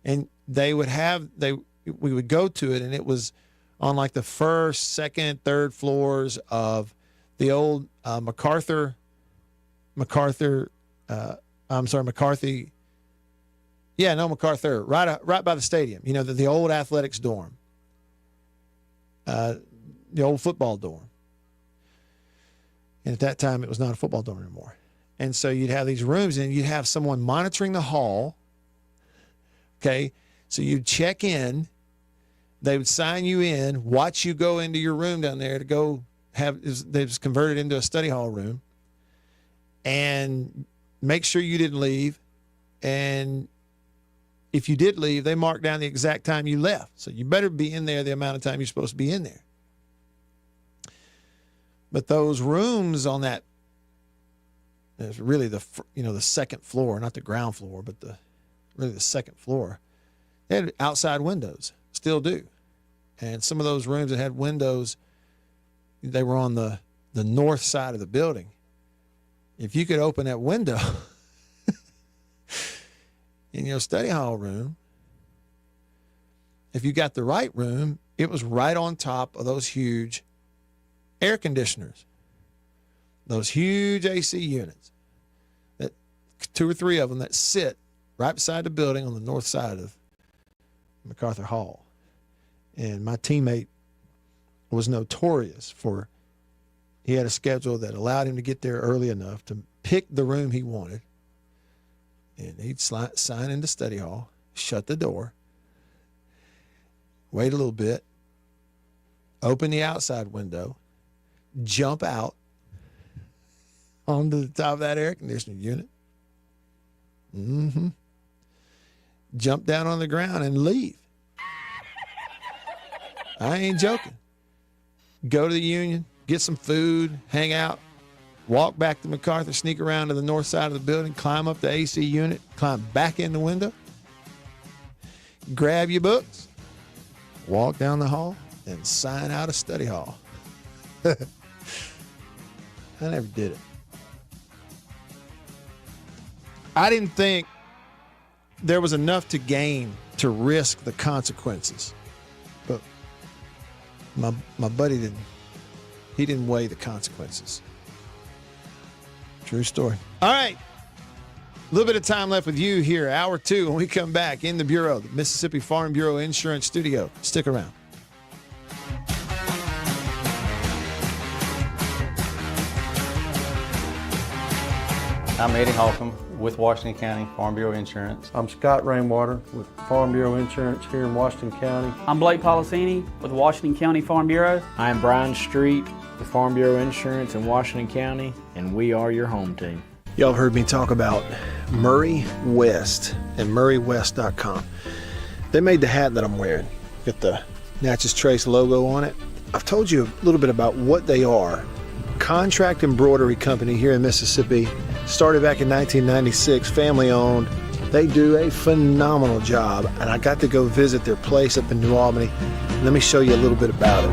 And we would go to it, and it was on like the first, second, third floors of the old McCarthy Yeah, no, MacArthur, right by the stadium. You know, the old athletics dorm, the old football dorm. And at that time, it was not a football dorm anymore. And so you'd have these rooms, and you'd have someone monitoring the hall. Okay, so you'd check in. They would sign you in, watch you go into your room down there to go they was converted into a study hall room, and make sure you didn't leave. And if you did leave, they marked down the exact time you left. So you better be in there the amount of time you're supposed to be in there. But those rooms on that, it's really the second floor, not the ground floor, but really the second floor. They had outside windows, still do. And some of those rooms that had windows, they were on the north side of the building. If you could open that window in your study hall room, if you got the right room, it was right on top of those huge air conditioners, those huge AC units, that 2 or 3 of them that sit right beside the building on the north side of MacArthur Hall. And my teammate was notorious for, he had a schedule that allowed him to get there early enough to pick the room he wanted. And he'd sign into study hall, shut the door, wait a little bit, open the outside window, jump out onto the top of that air conditioning unit, jump down on the ground and leave. I ain't joking. Go to the Union, get some food, hang out, walk back to MacArthur, sneak around to the north side of the building, climb up the AC unit, climb back in the window, grab your books, walk down the hall, and sign out of study hall. I never did it. I didn't think there was enough to gain to risk the consequences. But my buddy didn't weigh the consequences. True story. All right. A little bit of time left with you here, hour 2, when we come back in the Bureau, the Mississippi Farm Bureau Insurance Studio. Stick around. I'm Eddie Holcomb with Washington County Farm Bureau Insurance. I'm Scott Rainwater with Farm Bureau Insurance here in Washington County. I'm Blake Policini with Washington County Farm Bureau. I'm Brian Street with Farm Bureau Insurance in Washington County, and we are your home team. Y'all have heard me talk about Murray West and MurrayWest.com. They made the hat that I'm wearing. Got the Natchez Trace logo on it. I've told you a little bit about what they are. Contract embroidery company here in Mississippi. Started back in 1996, family owned. They do a phenomenal job, and I got to go visit their place up in New Albany. Let me show you a little bit about it.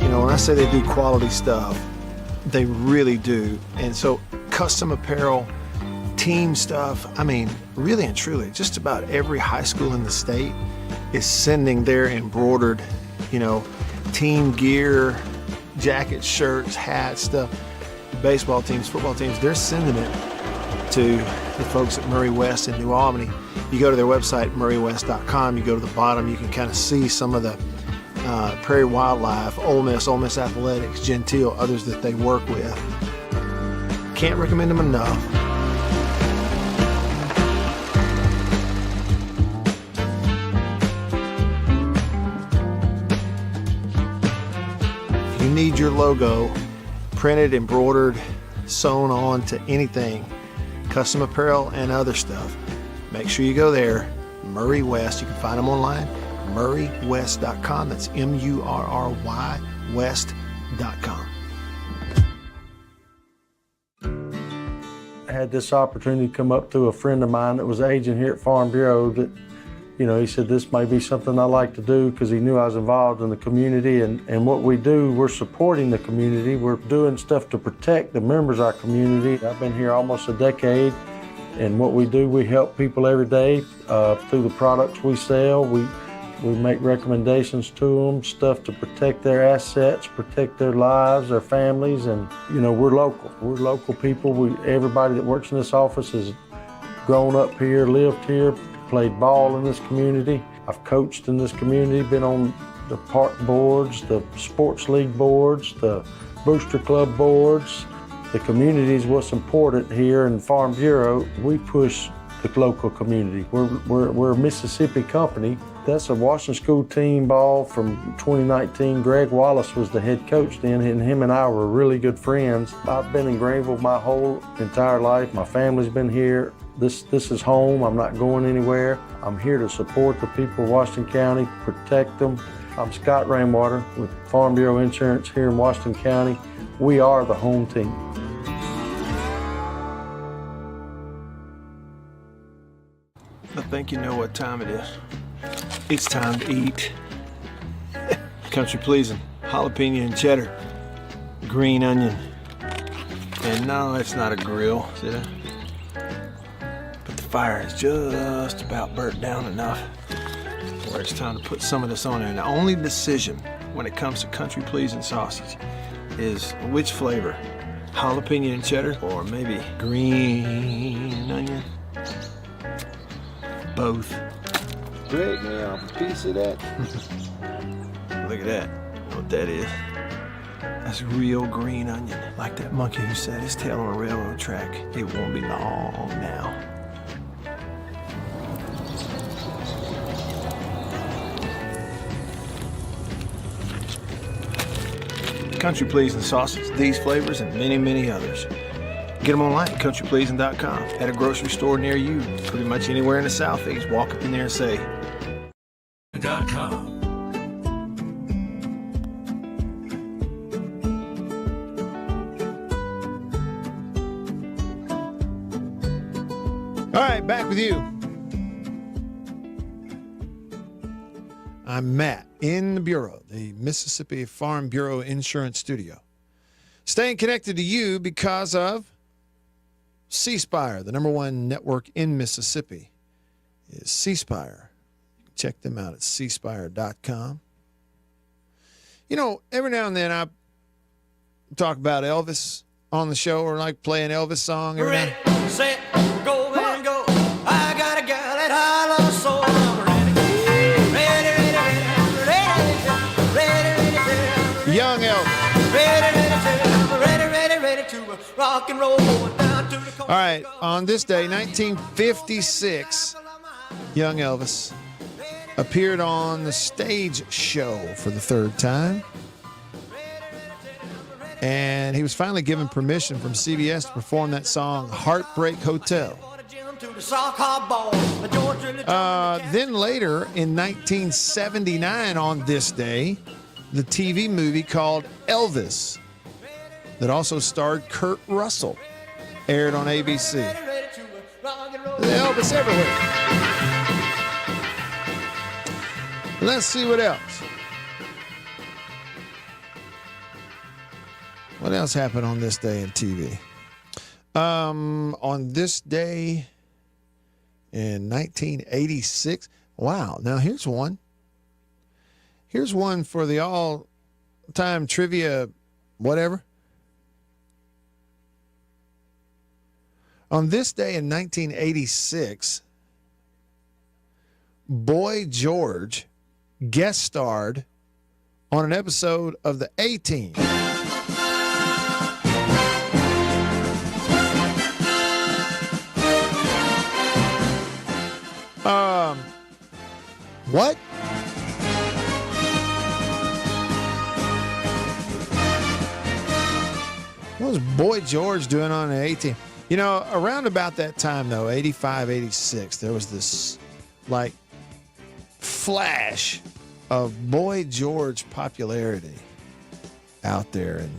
When I say they do quality stuff, they really do. And so custom apparel, team stuff, I mean, really and truly, just about every high school in the state is sending their embroidered, team gear, jackets, shirts, hats, stuff. Baseball teams, football teams, they're sending it to the folks at Murray West in New Albany. You go to their website, MurrayWest.com, you go to the bottom, you can kind of see some of the Prairie Wildlife, Ole Miss Athletics, Gentile, others that they work with. Can't recommend them enough. If you need your logo printed, embroidered, sewn on to anything, custom apparel and other stuff, make sure you go there. Murray West, you can find them online. MurrayWest.com. That's MURRY West.com. I had this opportunity come up through a friend of mine that was an agent here at Farm Bureau that, he said this may be something I like to do because he knew I was involved in the community. And what we do, we're supporting the community. We're doing stuff to protect the members of our community. I've been here almost a decade. And what we do, we help people every day through the products we sell. We make recommendations to them, stuff to protect their assets, protect their lives, their families, and we're local. We're local people. Everybody that works in this office has grown up here, lived here, played ball in this community. I've coached in this community, been on the park boards, the sports league boards, the booster club boards. The community is what's important here in Farm Bureau. We push the local community. We're a Mississippi company. That's a Washington School team ball from 2019. Greg Wallace was the head coach then, and him and I were really good friends. I've been in Greenville my whole entire life. My family's been here. This is home. I'm not going anywhere. I'm here to support the people of Washington County, protect them. I'm Scott Rainwater with Farm Bureau Insurance here in Washington County. We are the home team. I think you know what time it is. It's time to eat. Country pleasing, jalapeno and cheddar, green onion. And no, it's not a grill, see that? But the fire is just about burnt down enough where it's time to put some of this on there. And the only decision when it comes to country pleasing sausage is which flavor, jalapeno and cheddar or maybe green onion. Both. Break me off a piece of that. Look at that. What that is. That's real green onion. Like that monkey who set his tail on a railroad track. It won't be long now. Country pleasing sausage, these flavors, and many, many others. Get them online at countrypleasing.com, at a grocery store near you, pretty much anywhere in the Southeast. Walk up in there and say, .com. All right, back with you. I'm Matt in the Bureau, the Mississippi Farm Bureau Insurance Studio. Staying connected to you because of C-Spire, the #1 network in Mississippi, is C-Spire. Check them out at cspire.com. Every now and then I talk about Elvis on the show, or like play an Elvis song. Ready, set, go, and go. I got a gal that I love so. I'm ready. Young Elvis. Ready to rock and roll down to the coast. All right, on this day, 1956, young Elvis appeared on the stage show for the third time. And he was finally given permission from CBS to perform that song, Heartbreak Hotel. Then later, in 1979, on this day, the TV movie called Elvis, that also starred Kurt Russell, aired on ABC. Elvis everywhere. Let's see what else. What else happened on this day in TV? On this day in 1986. Wow. Now here's one. Here's one for the all-time trivia whatever. On this day in 1986, Boy George guest starred on an episode of the A-Team. What? What was Boy George doing on the A-Team? Around about that time, though, 85, 86, there was this, flash of Boy George popularity out there in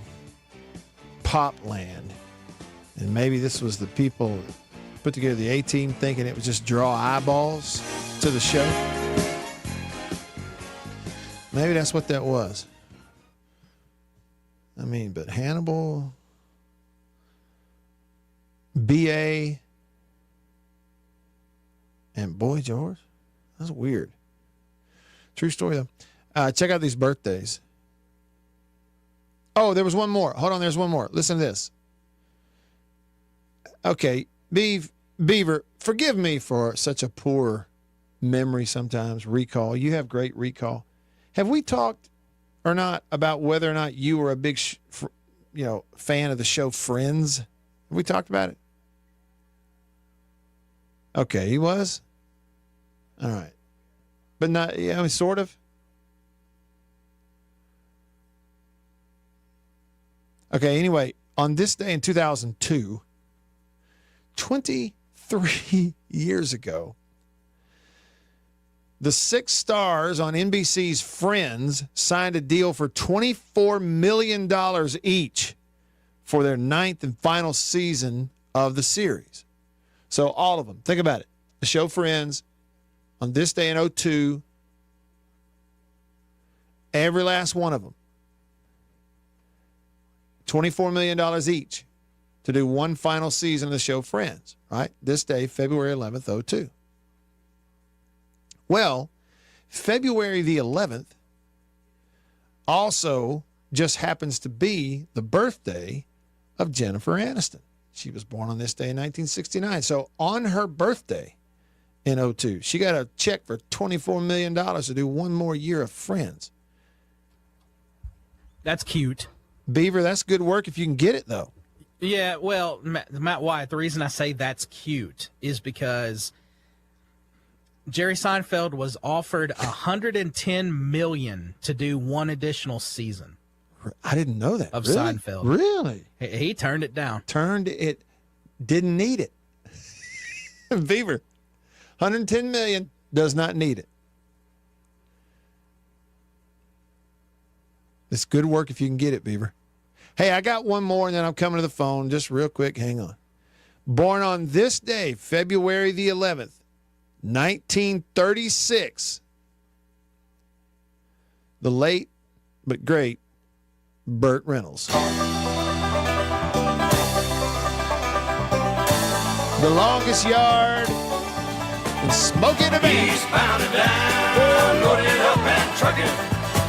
pop land. And maybe this was the people that put together the A-Team thinking it would just draw eyeballs to the show. Maybe that's what that was. But Hannibal, B.A., And Boy George? That's weird. True story, though. Check out these birthdays. Oh, there was one more. Hold on, there's one more. Listen to this. Okay, Beaver, forgive me for such a poor memory sometimes, recall. You have great recall. Have we talked or not about whether or not you were a big fan of the show Friends? Have we talked about it? Okay, he was? All right. But not, yeah, I mean, sort of. Okay, anyway, on this day in 2002, 23 years ago, the 6 stars on NBC's Friends signed a deal for $24 million each for their 9th and final season of the series. So all of them, think about it. The show Friends, on this day in 2002, every last one of them, $24 million each to do one final season of the show Friends, right? This day, February 11th, 2002. Well, February the 11th also just happens to be the birthday of Jennifer Aniston. She was born on this day in 1969. So on her birthday in 2002, she got a check for $24 million to do one more year of Friends. That's cute. Beaver, that's good work if you can get it, though. Yeah, well, Matt Wyatt, the reason I say that's cute is because Jerry Seinfeld was offered $110 million to do one additional season. I didn't know that. Of really? Seinfeld. Really? He turned it down. Didn't need it. Beaver, $110 million, does not need it. It's good work if you can get it, Beaver. Hey, I got one more, and then I'm coming to the phone. Just real quick, hang on. Born on this day, February the 11th, 1936, the late but great Burt Reynolds. The longest yard in Smokey and the Bandit. Eastbound and down, loaded up and trucking.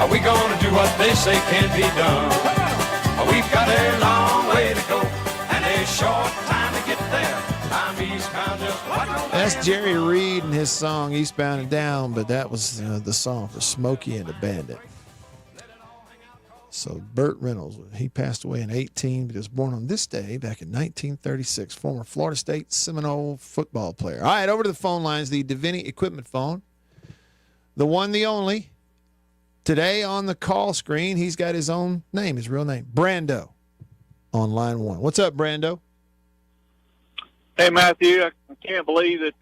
Are we gonna do what they say can't be done? We've got a long way to go and a short time to get there. I'm eastbound just like That's Jerry Reed and his song Eastbound and Down, but that was the song for Smokey and the Bandit. So Burt Reynolds, he passed away in 18, but he was born on this day back in 1936. Former Florida State Seminole football player. All right, over to the phone lines, the Davini Equipment phone. The one, the only. Today on the call screen, he's got his own name, his real name, Brando, on line 1. What's up, Brando? Hey, Matthew, I can't believe that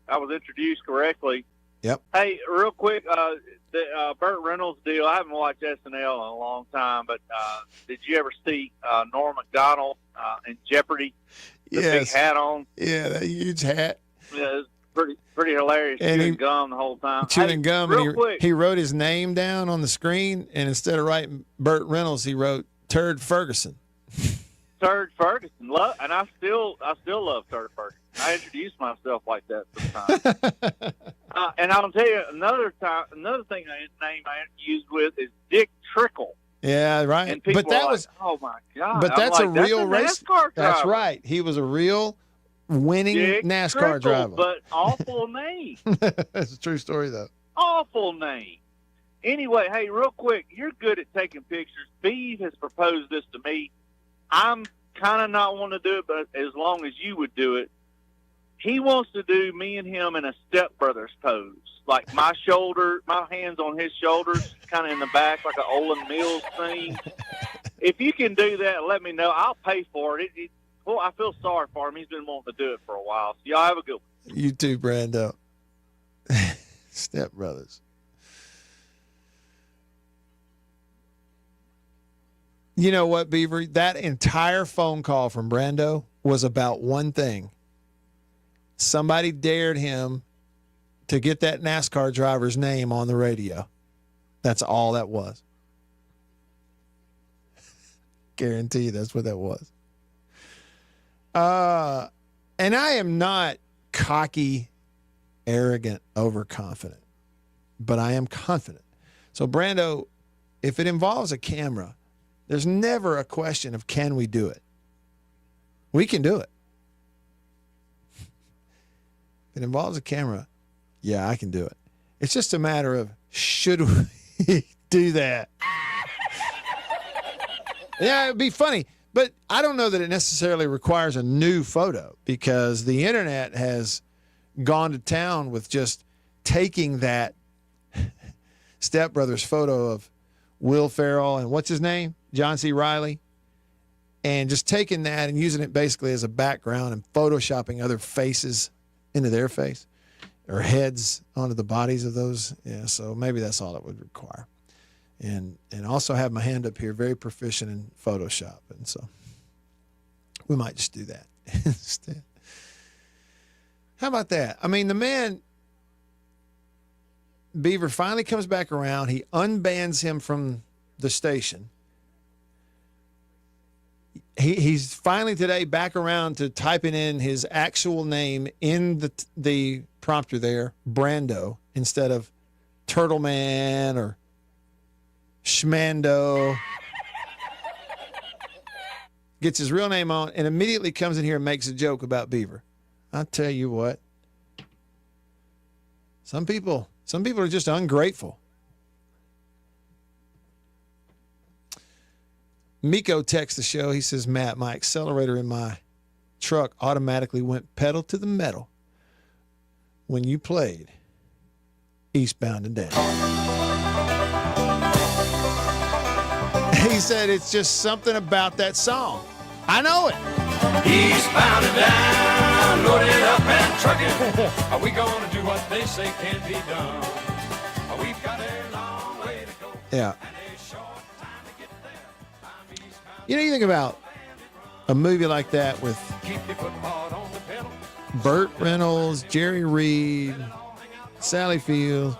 I was introduced correctly. Yep. Hey, real quick, the Burt Reynolds deal, I haven't watched SNL in a long time, but did you ever see Norm Macdonald in Jeopardy? The big hat on? Yeah, that huge hat. Yeah, it's pretty hilarious. And chewing gum the whole time. Chewing gum, real and quick. he wrote his name down on the screen, and instead of writing Burt Reynolds, he wrote Turd Ferguson. Turd Ferguson, and I still love Turd Ferguson. I introduce myself like that sometimes. And I'll tell you another thing I used with is Dick Trickle. Yeah, right. And people But that are was, like, oh my God. but that's I'm a like, real race. NASCAR That's driver. right. He was a real winning Dick NASCAR Trickle, driver. But awful name. That's a true story, though. Awful name. Anyway, hey, real quick, you're good at taking pictures. Beeve has proposed this to me. I'm kind of not wanting to do it, but as long as you would do it, he wants to do me and him in a Step Brothers pose. Like my hands on his shoulders, kind of in the back, like an Olin Mills thing. If you can do that, let me know. I'll pay for it. Well, I feel sorry for him. He's been wanting to do it for a while. So y'all have a good one. You too, Brando. Step Brothers. You know what, Beaver? That entire phone call from Brando was about one thing. Somebody dared him to get that NASCAR driver's name on the radio. That's all that was. Guarantee you that's what that was. And I am not cocky arrogant, overconfident, but I am confident. So, Brando, if it involves a camera, there's never a question of can we do it. We can do it. If it involves a camera, yeah, I can do it. It's just a matter of should we do that? Yeah, it'd be funny. But I don't know that it necessarily requires a new photo because the internet has gone to town with just taking that Step Brothers photo of Will Ferrell and what's his name? John C. Reilly. And just taking that and using it basically as a background and photoshopping other faces into their face or heads onto the bodies of those. Yeah, so maybe that's all it would require. And also have my hand up here, very proficient in Photoshop. And so we might just do that instead. How about that? I mean, the man, Beaver, finally comes back around. He unbans him from the station. He's finally today back around to typing in his actual name in the prompter there, Brando, instead of Turtle Man or Schmando. Gets his real name on and immediately comes in here and makes a joke about Beaver. I'll tell you what. Some people are just ungrateful. Miko texts the show. He says, Matt, my accelerator in my truck automatically went pedal to the metal when you played Eastbound and Down. He said it's just something about that song. I know it. Eastbound and down, loaded up and trucking. Are we going to do what they say can't be done? We've got a long way to go. Yeah. You know, you think about a movie like that with Burt Reynolds, Jerry Reed, Sally Field.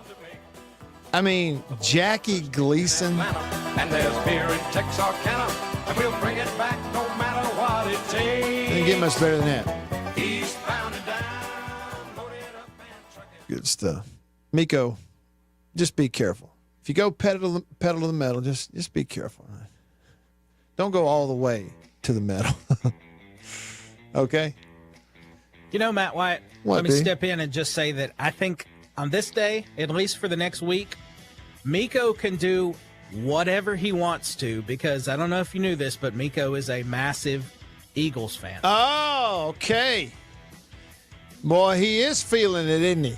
I mean, Jackie Gleason. And there's beer in Texarkana, and we'll bring it back no matter what it takes. Didn't get much better than that. Eastbound and down, loaded up and trucking. Good stuff. Miko, just be careful. If you go pedal to the metal, just be careful. Don't go all the way to the metal. Okay? You know, Matt White, What, let me B? step in and just say that I think on this day, at least for the next week, Miko can do whatever he wants to, because I don't know if you knew this, but Miko is a massive Eagles fan. Oh, okay. Boy, he is feeling it, isn't he?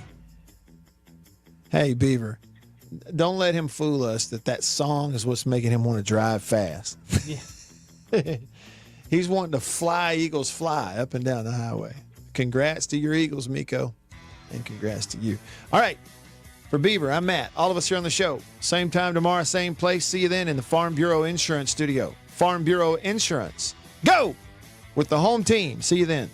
Hey, Beaver, don't let him fool us that song is what's making him want to drive fast. Yeah. He's wanting to fly, Eagles fly, up and down the highway. Congrats to your Eagles, Miko, and congrats to you. All right, for Beaver, I'm Matt. All of us here on the show. Same time tomorrow, same place. See you then in the Farm Bureau Insurance Studio. Farm Bureau Insurance. Go with the home team. See you then.